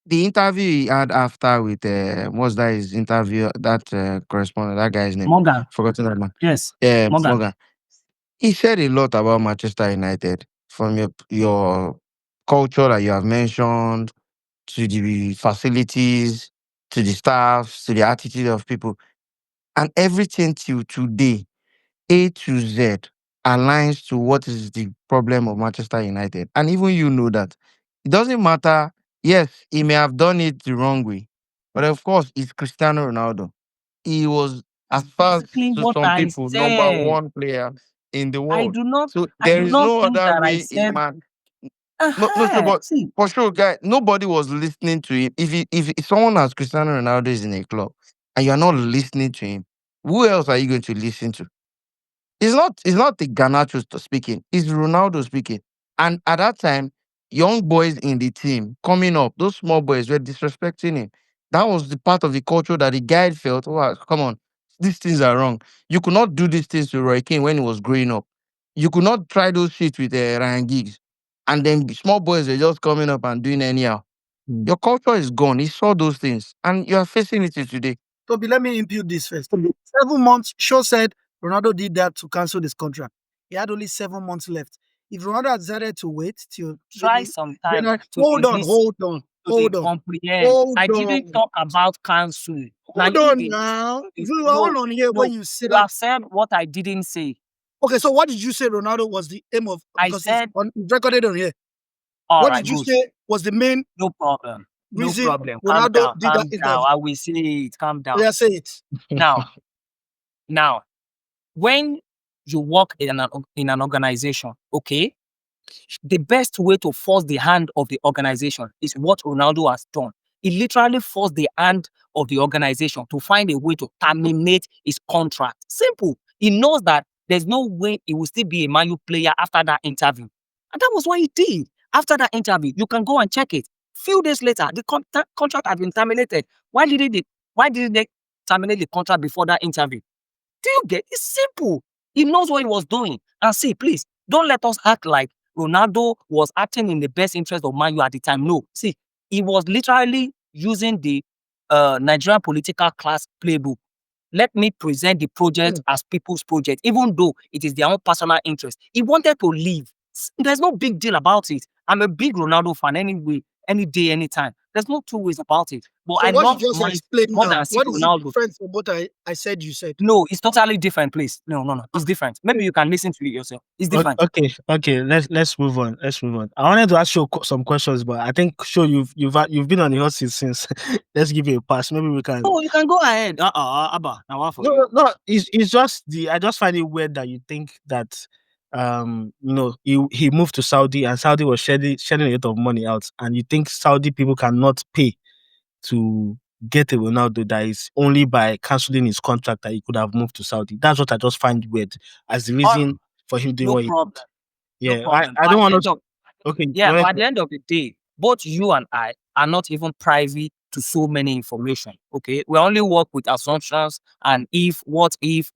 The interview he had after with what's that his interview, that correspondent, that guy's name? Morgan. Forgotten that man. Yes. Morgan. He said a lot about Manchester United, from your culture that you have mentioned, to the facilities, to the staff, to the attitude of people. And everything till today, A to Z, aligns to what is the problem of Manchester United. And even you know that. It doesn't matter. Yes, he may have done it the wrong way. But of course, it's Cristiano Ronaldo. He was, as far as to some people, number one player in the world. I do not. So there is no other way a man. But for sure, guy, nobody was listening to him. If someone as Cristiano Ronaldo is in a club and you're not listening to him, who else are you going to listen to? It's not the Garnacho speaking. It's Ronaldo speaking. And at that time, young boys in the team coming up, those small boys were disrespecting him. That was the part of the culture that the guy felt, oh, come on, these things are wrong. You could not do these things to Roy Keane when he was growing up. You could not try those shit with Ryan Giggs. And then small boys are just coming up and doing anyhow. Your culture is gone. He saw those things. And you are facing it today. Toby, let me impute this first. 7 months, Shaw said Ronaldo did that to cancel his contract. He had only 7 months left. If Ronaldo had decided to wait till Try sometime January, to hold on. comprehend. I didn't talk about cancel. Hold on now. You are all on here when you say You that. have said what I didn't say. Okay, so what did you say Ronaldo was the aim of? I Because said- it's recorded on here. All What right, did you good. say was the main No problem. No reason problem. Calm Ronaldo down. did Calm that down. interview? I will say it. Calm down. Yeah, say it. Now, when you work in an organization, okay, the best way to force the hand of the organization is what Ronaldo has done. He literally forced the hand of the organization to find a way to terminate his contract. Simple. He knows that there's no way he will still be a Man U player after that interview. And that was what he did. After that interview, you can go and check it. Few days later, the contract had been terminated. Why didn't they terminate the contract before that interview? Do you get? It's simple. He knows what he was doing. And see, please, don't let us act like Ronaldo was acting in the best interest of Man U at the time. No. See, he was literally using the Nigerian political class playbook. Let me present the project as people's project, even though it is their own personal interest. He wanted to leave. There's no big deal about it. I'm a big Ronaldo fan anyway, any day, anytime. There's no two ways about it. But So I what love you just my explained more now, than see what is Ronaldo. the difference from what I said you said? No, it's totally different, please. No. It's different. Maybe you can listen to it yourself. It's different. Okay. Let's move on. I wanted to ask you some questions, but I think you've been on the hot seat since. Let's give you a pass. Maybe we can. No, you can go ahead. Abba. Now what for? No. It's just I just find it weird that you think that he moved to Saudi and Saudi was shedding a lot of money out, and you think Saudi people cannot pay to get a Ronaldo that is only by cancelling his contract that he could have moved to Saudi. That's what I just find weird as the reason for him doing No what he problem. did. No problem. I don't want to. Okay. Yeah, but at the end of the day, both you and I are not even privy to so many information. Okay, we only work with assumptions and what if.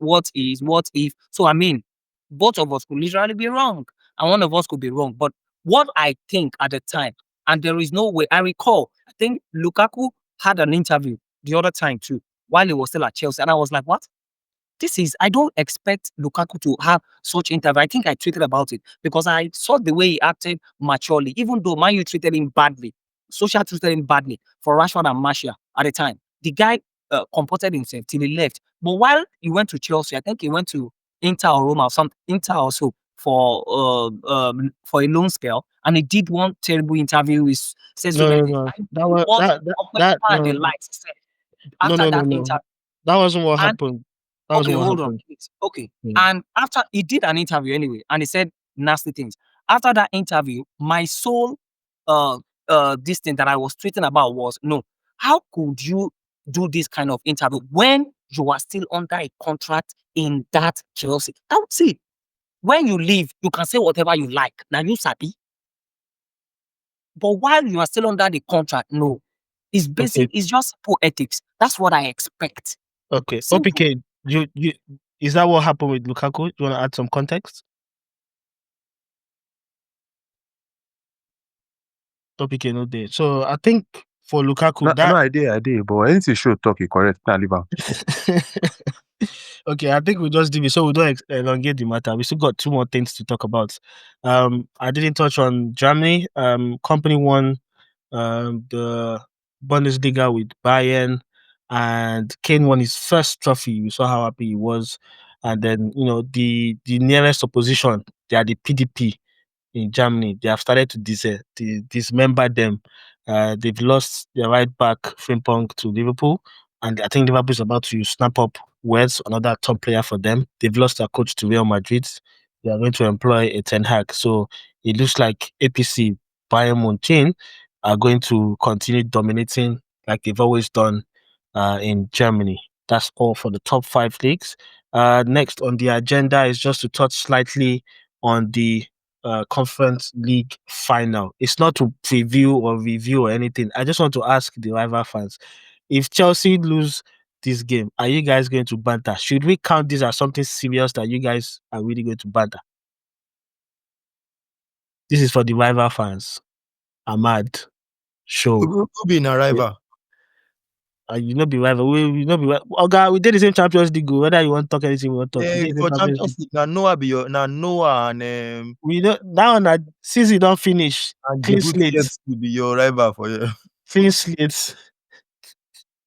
So I mean, both of us could literally be wrong, and one of us could be wrong. But what I think at the time, and there is no way. I recall, I think Lukaku had an interview the other time too, while he was still at Chelsea, and I was like, what? I don't expect Lukaku to have such interview. I think I tweeted about it because I saw the way he acted maturely, even though Man U treated him badly. Social treated him badly for Rashford and Martial at the time. The guy comported himself till he left. But while he went to Chelsea, I think he went to Inter or Roma or something, Inter also for a loan spell, and he did one terrible interview. He said so many No. things. That was The likes said after that interview. That wasn't what happened. Okay, hold on, please. Okay. And after he did an interview anyway, and he said nasty things. After that interview, my sole this thing that I was tweeting about was, no, how could you do this kind of interview when you are still under a contract in that Chelsea? See, when you leave, you can say whatever you like. Now you sabi. But while you are still under the contract, no. It's basic, it's just poor ethics. That's what I expect. Okay. Simple. OPK, you is that what happened with Lukaku? Do you want to add some context? OPK no day. So I think for Lukaku, No idea, but anything should talk it correct. Now leave am. Okay, I think we just did it, so we don't elongate the matter. We still got 2 more things to talk about. I didn't touch on Germany. Company won the Bundesliga with Bayern, and Kane won his first trophy. We saw how happy he was, and then the nearest opposition, they are the PDP in Germany. They have started to dismember them. They've lost their right back Frimpong to Liverpool, and I think Liverpool is about to snap up Wes, another top player for them. They've lost their coach to Real Madrid. They are going to employ a Ten Hag. So it looks like APC, Bayern Munich, are going to continue dominating like they've always done in Germany. That's all for the top 5 leagues. Next on the agenda is just to touch slightly on the Conference League final. It's not to preview or review or anything. I just want to ask the rival fans, if Chelsea lose this game, are you guys going to banter? Should we count this as something serious that you guys are really going to banter? This is for the rival fans. Ahmad, show. Who be in a rival? You not be rival. We not be rival. Okay, we did the same Champions League. Whether you want to talk anything, we want to talk. We did the For same Champions League, now Noah be your Noah and we don't now that season don't finish. and Clean Djibouti slate. FC be your rival for you. Clean slate.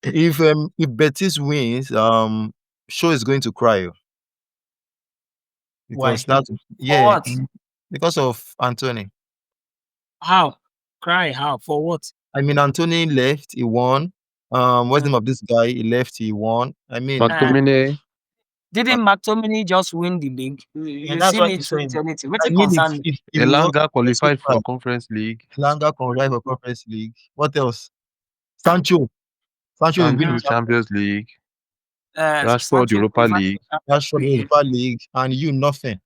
If Betis wins, Show is going to cry. Because Why? what? because of Anthony. How? Cry? How? For what? I mean, Anthony left, he won. What's the name of this guy? He left, he won. I mean, McTominay. Didn't McTominay just win the league? You that's see what me he's tweet saying. anything. What I it mean, concern me? if he won, Elanga qualified cry. for Conference League. Elanga qualified for Conference League. What else? Sancho will win Sancho Champions League. Rashford Sancho Europa qualified League. Rashford Europa League, and you nothing.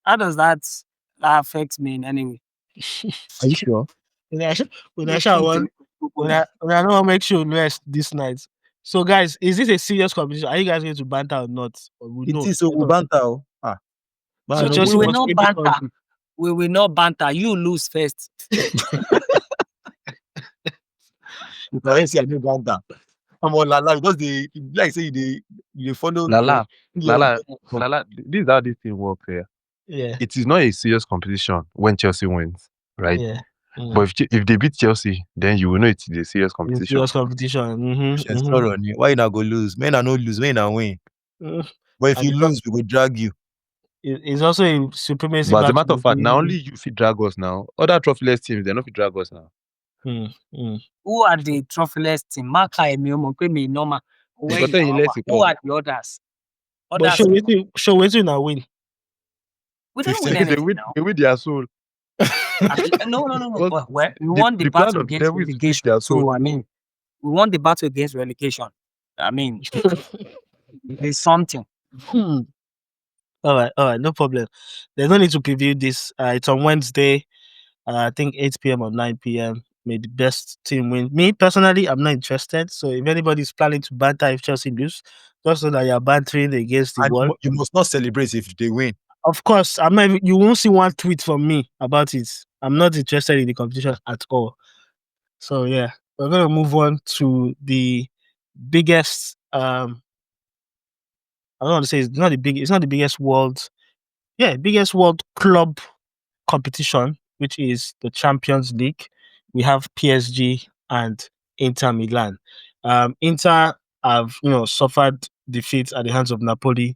How does that affect me in any way? Are you sure? When I want to make sure rest this night. So guys, is this a serious competition? Are you guys going to banter or not? Or we It know? is so banter. So Man, Chelsea we will was not able banter. to- We will not banter. You lose first. you can see I do banter. I'm on Lala because they like say they follow Lala. Yeah. Lala. This is how this thing works here. Yeah. It is not a serious competition when Chelsea wins, right? Yeah. But if they beat Chelsea, then you will know it's a serious competition. Serious competition. Why you not go lose? Men are not lose, men are win. But if And you lose, we will drag you. It's also a supremacy. But as a battle matter of fact, now between- only you fit drag us now. Other trophyless teams, they're not fit drag us now. Who are the trophyless team? Marka Emiomo, me normal. Who Because then he lets it are come. the others? But show waiting now win. We don't win 15. anything now. They win their soul. No. Well, Well, we won the plan battle of the against devil is to take relegation. their soul. So, I mean, we won the battle against relegation. I mean, it's something. All right, no problem. There's no need to preview this. It's on Wednesday. I think 8 p.m. or 9 p.m. May the best team win. Me personally, I'm not interested. So if anybody's planning to banter if Chelsea lose, just so that you're bantering against the wall. You must not celebrate if they win. Of course, I'm not. You won't see one tweet from me about it. I'm not interested in the competition at all. So yeah, we're gonna move on to the biggest. I don't want to say it's not the biggest world. Yeah, biggest world club competition, which is the Champions League. We have PSG and Inter Milan. Inter have suffered defeats at the hands of Napoli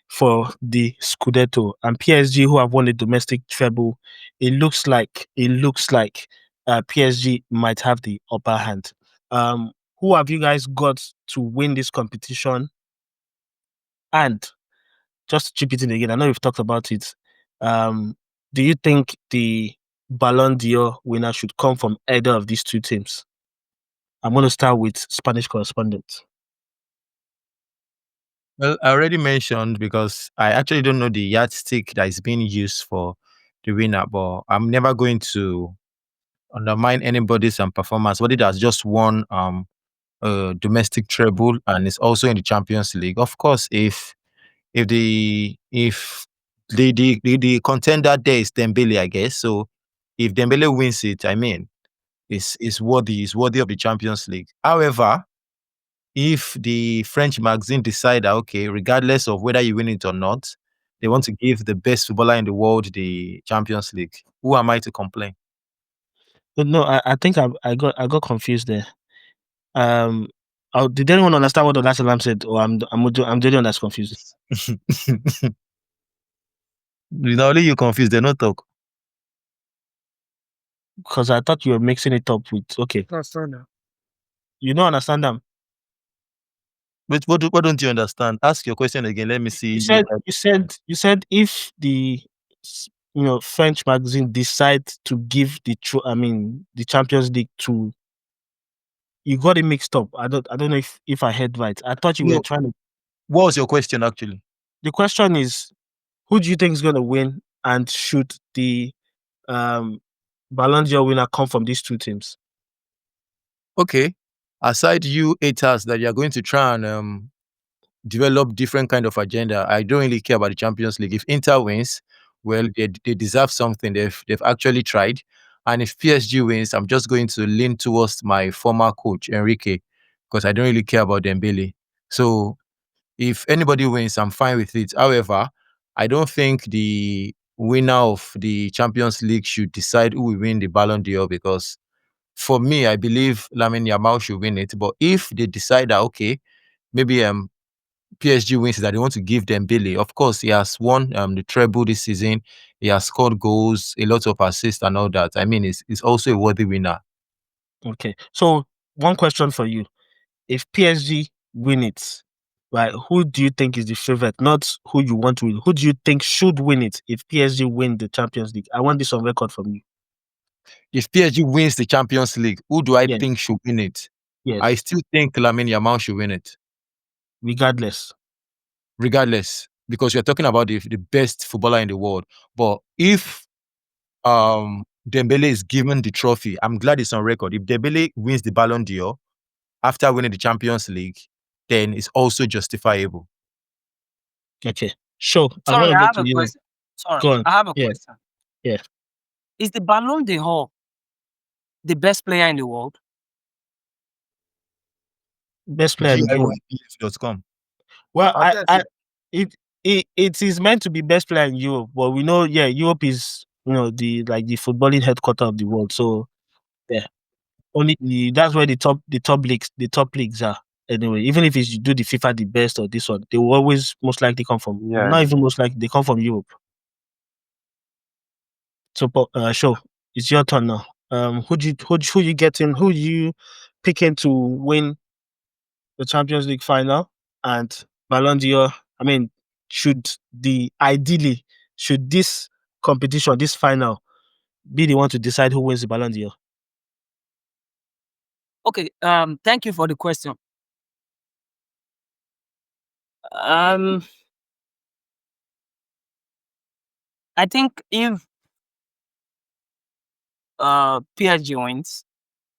for the Scudetto, and PSG, who have won a domestic treble, it looks like PSG might have the upper hand. Who have you guys got to win this competition? And just to chip it in again, I know we've talked about it. Do you think the Ballon d'Or winner should come from either of these two teams? I'm going to start with Spanish correspondent. Well, I already mentioned because I actually don't know the yardstick that is being used for the winner, but I'm never going to undermine anybody's performance. Somebody that's just won domestic treble and is also in the Champions League. Of course, if the contender there is Dembele, I guess. So if Dembele wins it, I mean, it's worthy of the Champions League. However, if the French magazine decide that, okay, regardless of whether you win it or not, they want to give the best footballer in the world the Champions League, who am I to complain? No, I think I got confused there. Did anyone understand what Olasalam said, or I'm the only one that's confused? Not only you confused, they not talk. Because I thought you were mixing it up with you don't understand them. But what don't you understand? Ask your question again. Let me see. You said if the French magazine decide to give the Champions League to, you got it mixed up. I don't know if I heard right. I thought you were trying to. What was your question actually? The question is, who do you think is going to win, and should the Ballon d'Or winner come from these two teams? Okay. aside you haters that you're going to try and develop different kind of agenda, I don't really care about the Champions League. If Inter wins, well, they deserve something. They've actually tried. And if PSG wins, I'm just going to lean towards my former coach, Enrique, because I don't really care about Dembele. So if anybody wins, I'm fine with it. However, I don't think the winner of the Champions League should decide who will win the Ballon d'Or, because for me, I believe Lamine Yamal should win it. But if they decide that, okay, maybe PSG wins, that they want to give Dembele, of course, he has won the treble this season. He has scored goals, a lot of assists and all that. I mean, it's also a worthy winner. Okay. So one question for you. If PSG win it, right, who do you think is the favorite? Not who you want to win. Who do you think should win it if PSG win the Champions League? I want this on record from you. If PSG wins the Champions League, who do I Yes. think should win it? Yes. I still think Lamine Yamal should win it. Regardless, Because you're talking about the best footballer in the world. But if Dembele is given the trophy, I'm glad it's on record. If Dembele wins the Ballon d'Or after winning the Champions League, then it's also justifiable. Okay. Sure. Sorry, I have a question. Go on. I have a Yeah. question. Yeah. Is the Ballon d'Or the best player in the world? Best player in the world. GIYPF.com. Well, I'll tell you. it is meant to be best player in Europe, but we know, Europe is the footballing headquarter of the world. So yeah, that's where the top leagues are. Anyway, even if you do the FIFA the best or this one, they will always most likely come from not even most likely, they come from Europe. So sure, it's your turn now. Who you getting? Who you picking to win the Champions League final and Ballon d'Or? I mean, should this competition, this final, be the one to decide who wins the Ballon d'Or? Okay. Thank you for the question. I think if PSG wins,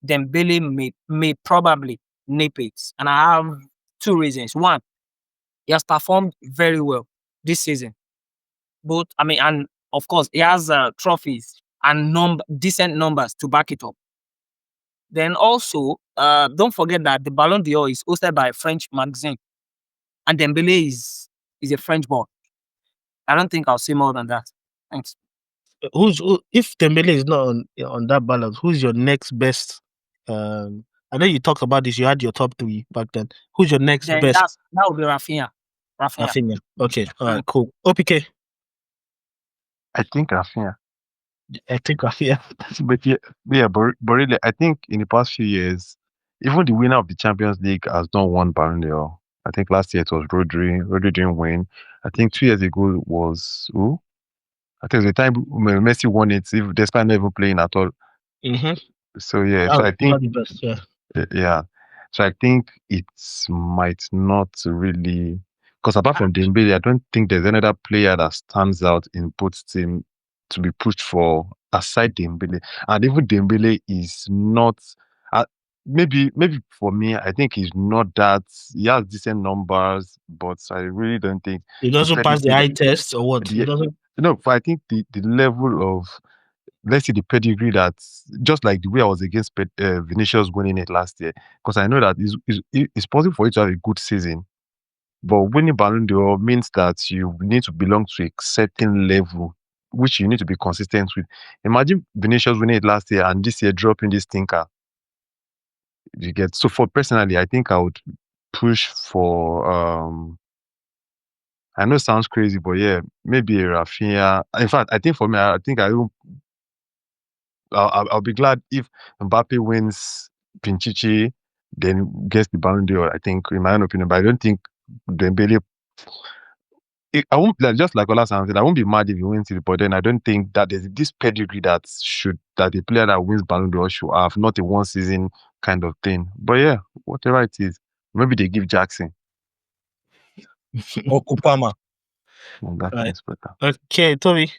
then Billy may probably nip it, and I have two reasons. One, he has performed very well this season. And of course, he has trophies and decent numbers to back it up. Then also, don't forget that the Ballon d'Or is hosted by a French magazine, and Dembele is a French boy. I don't think I'll say more than that. Thanks. If Dembele is not on that balance, who's your next best? I know you talked about this. You had your top three back then. Who's your next Then best? that would be Rafinha. Rafinha. Okay. All right. Cool. OPK. I think Rafinha. I think Rafinha. but really, I think in the past few years, even the winner of the Champions League has not won Ballon d'Or. I think last year it was Rodri. Rodri didn't win. I think 2 years ago was who? I think the time Messi won it, despite not even playing at all. Mm-hmm. So yeah, so I think the best. Yeah. Yeah. So I think it might not really, because apart from Dembele, I don't think there's another player that stands out in both team to be pushed for aside Dembele. And even Dembele is not. Maybe for me, I think he's not that. He has decent numbers, but I really don't think He doesn't pass the eye test or what? He doesn't. I think the level of, let's see, the pedigree, that just like the way I was against Vinicius winning it last year, because I know that it's possible for you to have a good season, but winning Ballon d'Or means that you need to belong to a certain level, which you need to be consistent with. Imagine Vinicius winning it last year and this year dropping this thinker. You get, so for personally, I think I would push for I know it sounds crazy, but yeah, maybe a Rafinha. In fact, I think for me, I'll be glad if Mbappe wins Pichichi, then gets the Ballon d'Or, I think, in my own opinion. But I don't think Dembele. I won't, just like Ola said, I won't be mad if he wins it, but then I don't think that there's this pedigree that the player that wins Ballon d'Or should have, not a one season kind of thing. But yeah, whatever it is, maybe they give Jackson or Kupama. that Right. is better. Okay, Toby.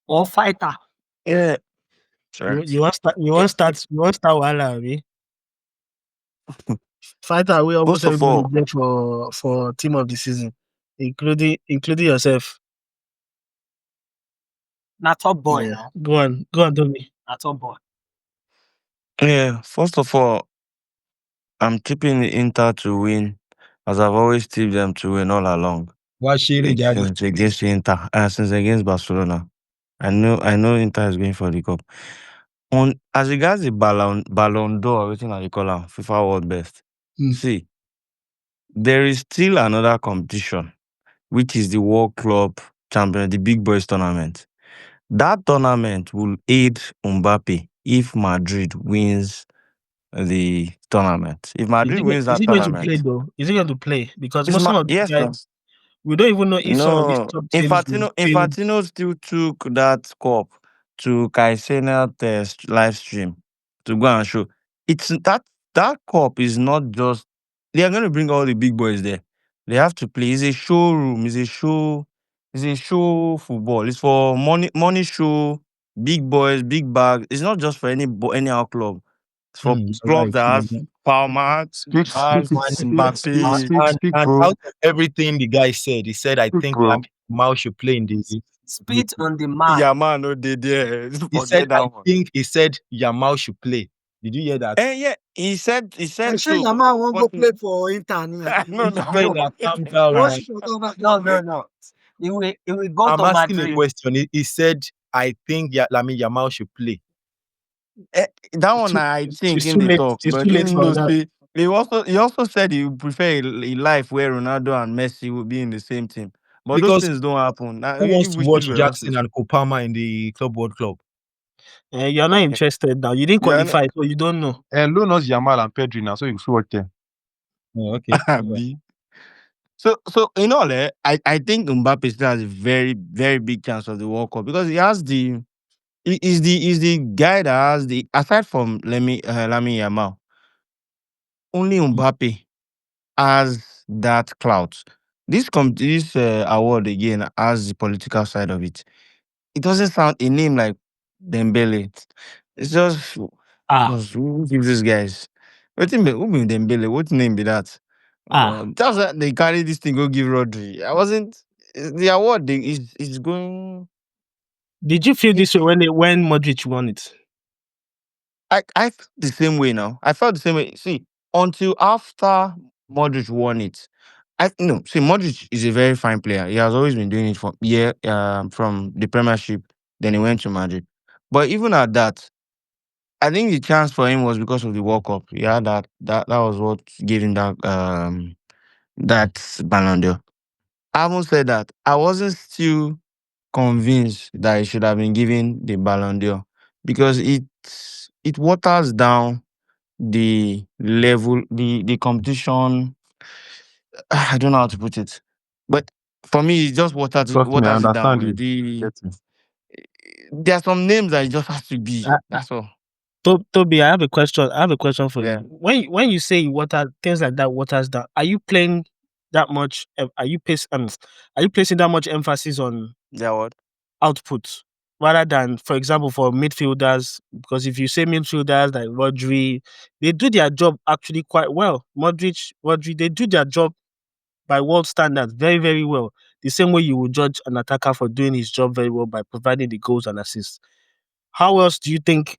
Or fighter. Yeah. You Correct. want start? You want start wahala, abi? Fighter wey almost First of everybody all, get for team of the season, including yourself. Now top boy Yeah. now. Go on, Tommy. Na top boy. I'm tipping Inter to win, as I've always tipped them to win all along. Washiri Jagi. Since against Inter, since against Barcelona. I know Inter is going for the cup. On as regards the Ballon d'Or, everything I call them FIFA World Best. Mm. See, there is still another competition, which is the World Club Champion, the Big Boys tournament. That tournament will aid Mbappe if Madrid wins the tournament. If Madrid wins Is that he going to play tournament, though? Is he going to play? Because it's most some of these yes, guys, no. we don't even know if some of these No, top teams will pay. Infantino still took that cup to Kaisena test live stream to go and show. It's that cup is not just they are going to bring all the big boys there. They have to play. It's a showroom. It's a show. It's a show football. It's for money show. Big boys, big bag. It's not just for any our club. It's for You're clubs right. that has Palmer, Speak, speak, has speak, speak, Mbappe. speak, speak, And bro. out of everything the guy said, he said, I Speak, think bro. Mao should play in the. Spit on the man. Yeah, man, no, they there. He said, Forget that I one. think he said Yamal should play. Did you hear that? And yeah, he I said sure so. your man won't go But play for Inter. no, no, Brother, no. calm down, What man. should I talk No, about? no, no. He will go I'm to asking a Madrid. question. He said, I think Lamine Yamal should play. That It's one too, I think it's in too the late. talk, It's but too late him for no that. say he also said he would prefer a life where Ronaldo and Messi would be in the same team. But those Because things don't happen. Now, who wants if to wishes watch were Jackson wishes. and Kopama in the Club World Club? You're not interested now. You didn't Yeah, I know. qualify, so you don't know. And loan us Yamal and Pedri now, so you feel okay. Oh, okay. Abi. So in all, I think Mbappe still has a very, very big chance of the World Cup because he has is the guy that has the aside from Lamine Yamal, only Mbappe has that clout. This award again has the political side of it. It doesn't sound a name like Dembele. It's just Ah, who gives these guys? Who be Dembele? What name be that? ah. Just that they carry this thing go give Rodri. I wasn't the award is going. Did you feel this way when Modric won it? I felt the same way now. I felt the same way. See, until after Modric won it, I no see Modric is a very fine player. He has always been doing it from the Premiership. Then he went to Madrid. But even at that, I think the chance for him was because of the World Cup. He had that was what gave him that Ballon d'Or. I haven't said that. I wasn't still convinced that he should have been given the Ballon d'Or because it waters down the level, the competition. I don't know how to put it, but for me, it just Trust me, I waters it down. understand you. The Get me. there are some names that it just has to be. That's all. Toby, I have a question. I have a question for Yeah. you. When you say water things like that waters down, are you playing that much? Are you placing that much emphasis on Yeah. What? output rather than, for example, for midfielders? Because if you say midfielders like Rodri, they do their job actually quite well. Rodri, they do their job by world standards very, very well. The same way you would judge an attacker for doing his job very well by providing the goals and assists. How else do you think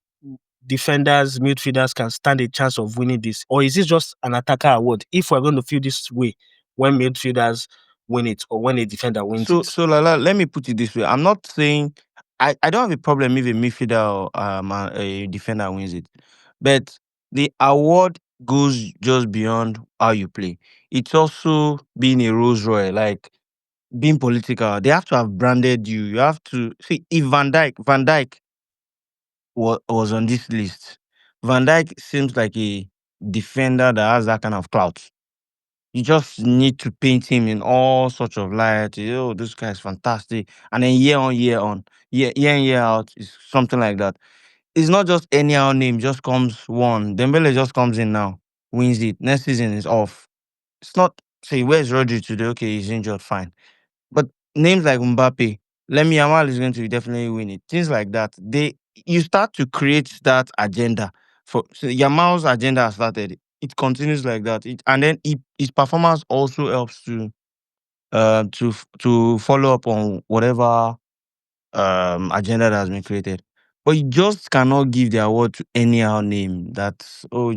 defenders, midfielders can stand a chance of winning this? Or is it just an attacker award if we're going to feel this way when midfielders win it or when a defender wins So, it? so Lala, let me put it this way. I'm not saying I don't have a problem if a midfielder or a defender wins it, but the award goes just beyond how you play. It's also being a Rolls Royce, like being political. They have to have branded you. You have to see if Van Dyke was on this list. Van Dyke seems like a defender that has that kind of clout. You just need to paint him in all sorts of light. Oh, this guy is fantastic. And then year in, year out, is something like that. It's not just anyhow name, just comes one. Dembele just comes in now, wins it. Next season is off. It's not, say, where's Rodri today? Okay, he's injured, fine. But names like Mbappe, Lemmy Yamal is going to definitely win it. Things like that. you start to create that agenda. So Yamal's agenda has started. It continues like that. And then his performance also helps to follow up on whatever agenda that has been created. But you just cannot give the award to anyhow name that,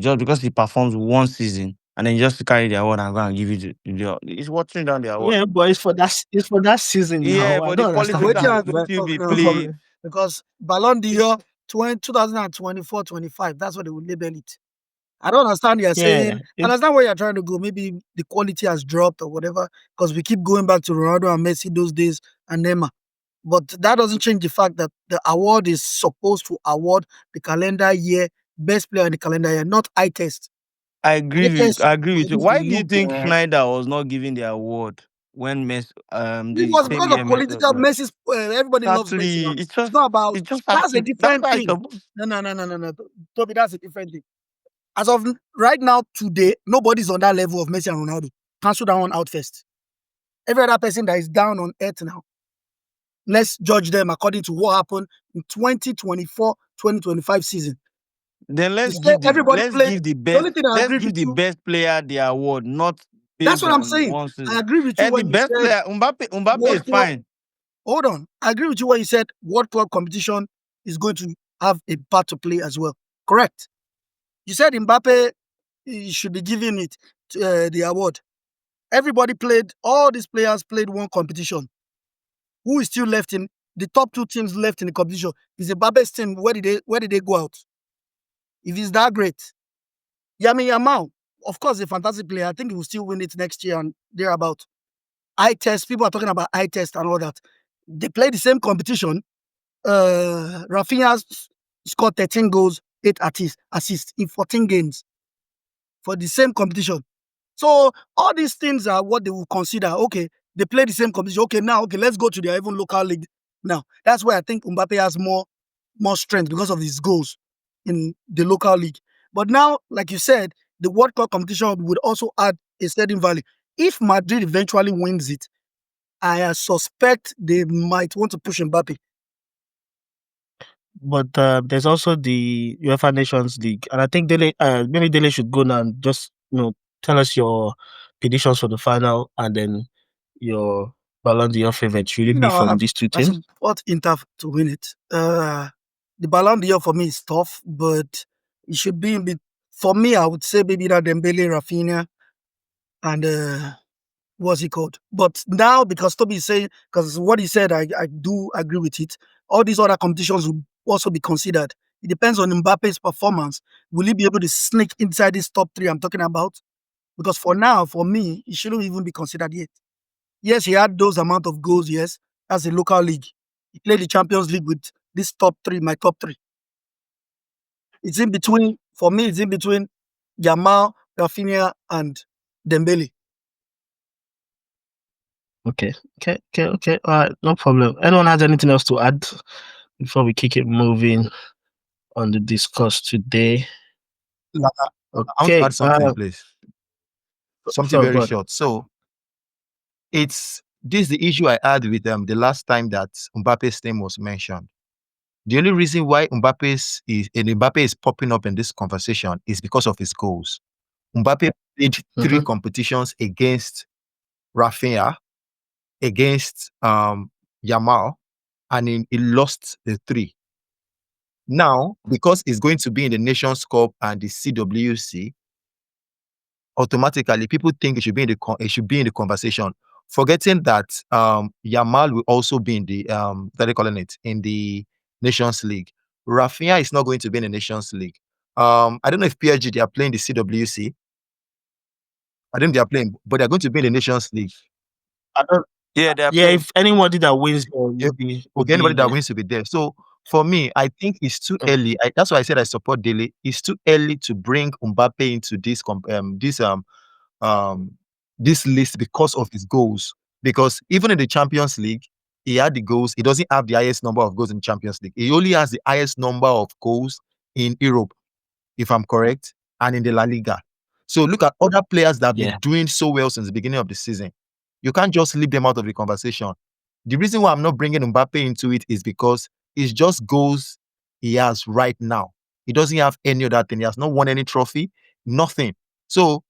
just because he performs one season and then you just carry the award and go and give it to it's watering down the award. Yeah, but it's for that season Yeah, now. I but the don't politics understand. Wetin are I going fit to talk be now? played. Because Ballon d'Or 2024-25, that's what they will label it. I don't understand you're saying. I understand where you're trying to go. Maybe the quality has dropped or whatever, because we keep going back to Ronaldo and Messi those days and Neymar. But that doesn't change the fact that the award is supposed to award the calendar year best player in the calendar year, not eye test. I agree with you. Use Why the do you look. think Schneider was not given the award when Messi It the was same because year of Messi was political not? Messi's. Everybody loves Messi Exactly. now. It's not about. It just has That's a to. That's different how it's thing. supposed. No. Toby, that's a different thing. As of right now, today, nobody's on that level of Messi and Ronaldo. Cancel that one out first. Every other person that is down on earth now, let's judge them according to what happened in 2024-2025 season. Then let's give the The only best. thing I Let's agree give with the you. best player the award, not That's based what I'm on saying. one season. I agree with you And the when you best said player, Mbappe is fine. Hold on. I agree with you when you said World Club competition is going to have a part to play as well. Correct. You said Mbappe should be given it the award. Everybody played. All these players played one competition. Who is still left in the top two teams left in the competition? Is Mbappe's team. Where did they go out? If he's that great, Yamal, of course, a fantastic player. I think he will still win it next year and thereabout. Eye test. People are talking about eye test and all that. They play the same competition. Rafinha scored 13 goals, 8 assists in 14 games for the same competition. So all these things are what they will consider. Okay, they play the same competition. Okay, let's go to their even local league. Now, that's where I think Mbappe has more strength because of his goals in the local league. But now, like you said, the World Cup competition would also add a certain value. If Madrid eventually wins it, I suspect they might want to push Mbappe. But there's also the UEFA Nations League, and I think maybe Dele should go now and just tell us your predictions for the final, and then your Ballon d'Or favorite. Should it be from these two I teams? support Inter to win it. The Ballon d'Or for me is tough, but it should be for me. I would say maybe that Dembele, Rafinha, and what's he called? But now, because Toby is saying, because what he said, I do agree with it. All these other competitions will also be considered. It depends on Mbappe's performance. Will he be able to sneak inside this top 3 I'm talking about? Because for now, for me, he shouldn't even be considered yet. Yes, he had those amount of goals, yes, as a local league. He played the Champions League with this top 3, my top 3. It's in between, for me, it's in between Yamal, Rafinha, and Dembele. Okay. All right, no problem. Anyone has anything else to add before we kick it moving on the discuss today? I want to add something, please. Something very short. So this is the issue I had with the last time that Mbappe's name was mentioned. The only reason why Mbappe is popping up in this conversation is because of his goals. Mbappe played 3 competitions against Rafinha, against Yamal, and he lost the 3. Now, because he's going to be in the Nations Cup and the CWC, automatically people think it should be in the conversation, forgetting that Yamal will also be in the in the Nations League. Rafinha is not going to be in the Nations League. I don't know if PSG they are playing the CWC. I think they are playing, but they're going to be in the Nations League. Yeah, if anybody that wins, anybody that wins to be there. So for me, I think it's too early. That's why I said I support Dele. It's too early to bring Mbappe into this list because of his goals. Because even in the Champions League, he had the goals. He doesn't have the highest number of goals in Champions League. He only has the highest number of goals in Europe, if I'm correct, and in the La Liga. So look at other players that have been doing so well since the beginning of the season. You can't just leave them out of the conversation. The reason why I'm not bringing Mbappe into it is because it's just goals he has right now. He doesn't have any other thing. He has not won any trophy, nothing. So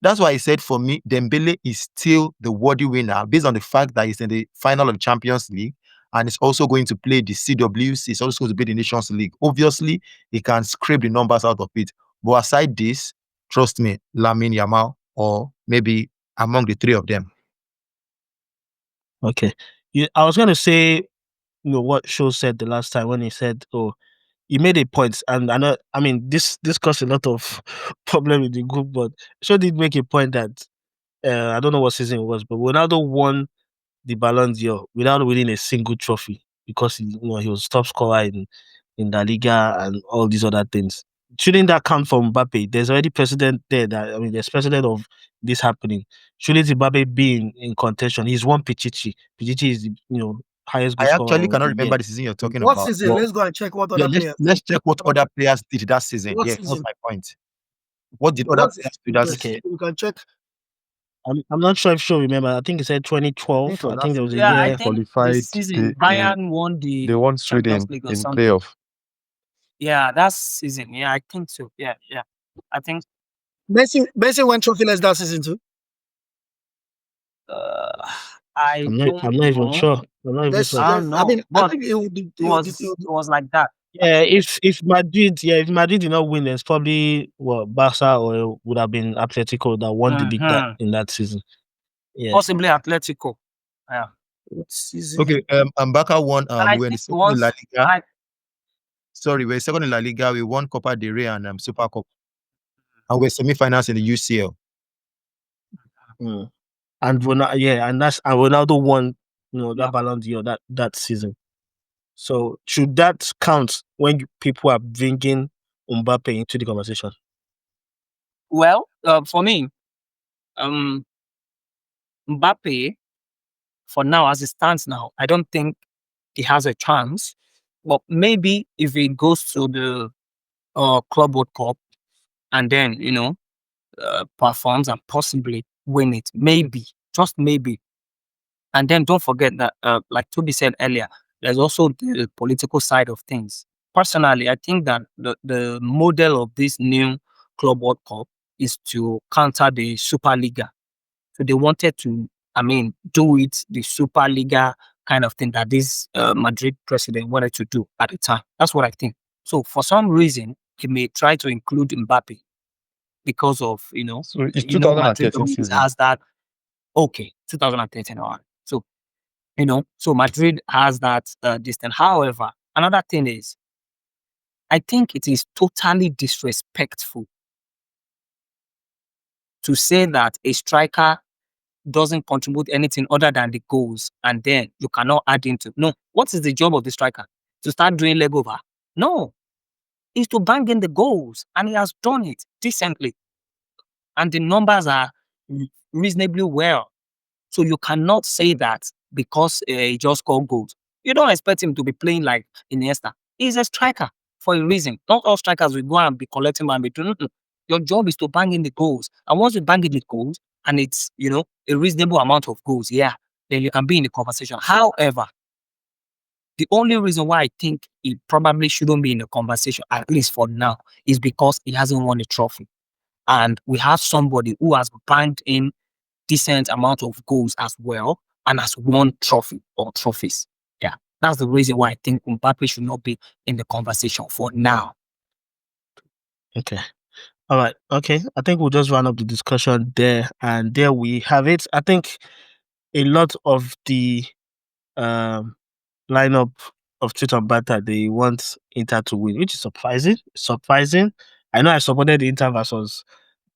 that's why I said for me, Dembele is still the worthy winner based on the fact that he's in the final of the Champions League and is also going to play the CWC. He's also going to play the Nations League. Obviously, he can scrape the numbers out of it. But aside this, trust me, Lamine Yamal or maybe among the three of them. Okay. I was going to say, what Show said the last time when he said, "Oh, he made a point," and I mean, this caused a lot of problem in the group, but Show did make a point that I don't know what season it was, but Ronaldo won the Ballon d'Or without winning a single trophy because he was top scorer in La Liga and all these other things. Shouldn't that count for Mbappe? There's already precedent there. There's precedent of this happening. Shouldn't Mbappe be in contention? He's won Pichichi. Pichichi is the highest goal I scorer actually of cannot the remember year. the season you're talking What about. season? but Let's go and check what yeah, other players. let's check what other players did that season. What Yeah, that's season? my point. What did other What players do season? that Okay, season? Okay. we can check. I'm not sure if Show remember. I think he said I think 2012. it was I that think there was a season. Yeah, I year. think the Qualified. season Bayern won the They won Champions Sweden League or in something. playoff. Yeah, that season. Yeah, I think so. Yeah. I think Messi went trophyless that season too. I I'm don't not even know. sure. I'm not even sure. I don't I know, mean, I but think it would be. it was like that. Yeah, if Madrid did not win, it's probably Barca or it would have been Atletico that won the league in that season. Yeah. Possibly Atletico. Yeah. What season? Okay, Mbaka won. And I We were the think second in La once Liga. Sorry, we're second in La Liga. We won Copa del Rey and Super Cup, and we're semi-finals in the UCL. Mm. And Ronaldo won, that Ballon d'Or that season. So should that count when people are bringing Mbappe into the conversation? well, for me, Mbappe, for now, as it stands now, I don't think he has a chance. But maybe if he goes to the Club World Cup and then performs and possibly win it, maybe, just maybe. And then don't forget that, like Toby said earlier, there's also the political side of things. Personally, I think that the model of this new Club World Cup is to counter the Superliga. So they wanted to, do it the Superliga kind of thing that this Madrid president wanted to do at the time. That's what I think. So for some reason, he may try to include Mbappe because of, So it's Madrid 2013 always season. has that. Okay, 2013. All right. So, so Madrid has that distance. However, another thing is, I think it is totally disrespectful to say that a striker doesn't contribute anything other than the goals, and then you cannot add into. No, what is the job of the striker? To start doing leg over? No, it's to bang in the goals, and he has done it decently, and the numbers are reasonably well. So you cannot say that because he just scored goals. You don't expect him to be playing like Iniesta. He's a striker for a reason. Not all strikers will go and be collecting and be doing. Your job is to bang in the goals, and once you bang in the goals, and it's a reasonable amount of goals, yeah, then you can be in the conversation. However, the only reason why I think he probably shouldn't be in the conversation, at least for now, is because he hasn't won a trophy, and we have somebody who has banged in decent amount of goals as well and has won trophy or trophies. Yeah, that's the reason why I think Mbappe should not be in the conversation for now. Okay. All right. Okay. I think we'll just run up the discussion there, and there we have it. I think a lot of the lineup of TruthNBanter, they want Inter to win, which is surprising. I know I supported the Inter versus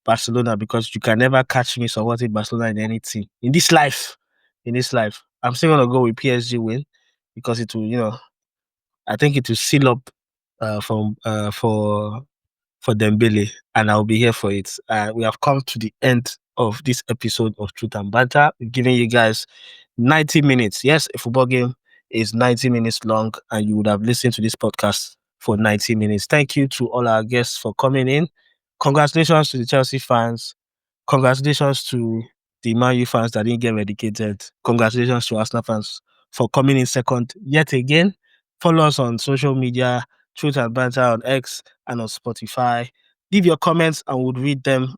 Barcelona because you can never catch me supporting Barcelona in any team in this life. I'm still gonna go with PSG win because it will, I think it will seal up for Dembele, and I'll be here for it. We have come to the end of this episode of TruthNBanter. We've given you guys 90 minutes. Yes, a football game is 90 minutes long, and you would have listened to this podcast for 90 minutes. Thank you to all our guests for coming in. Congratulations to the Chelsea fans. Congratulations to the Man U fans that didn't get relegated. Congratulations to Arsenal fans for coming in second yet again. Follow us on social media Truth and Banter on X and on Spotify. Leave your comments and we'll read them.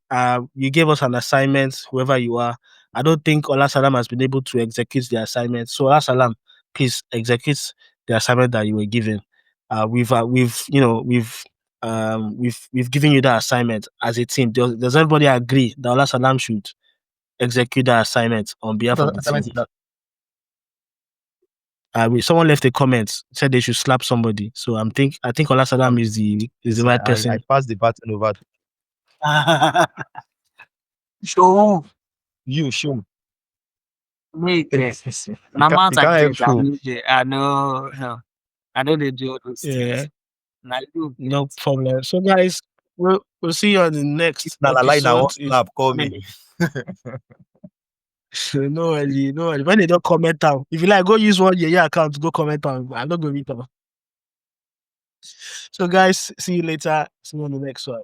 You gave us an assignment, whoever you are. I don't think Ola Salam has been able to execute the assignment. So Ola Salam, please execute the assignment that you were given. We've given you that assignment as a team. Does everybody agree that Ola Salam should execute that assignment on behalf of the team? Someone left a comment, said they should slap somebody. So I think Ola Salam is the right person. I passed the baton over. Show. You show. Me. You Mama, can't help I know. I know they do all those things. No problem. So guys, we'll see you on the next episode. Slap, call me. No worry. When they don't comment out, if you like, go use one year account to go comment on. I'm not going to read them. So guys, see you later. See you on the next one.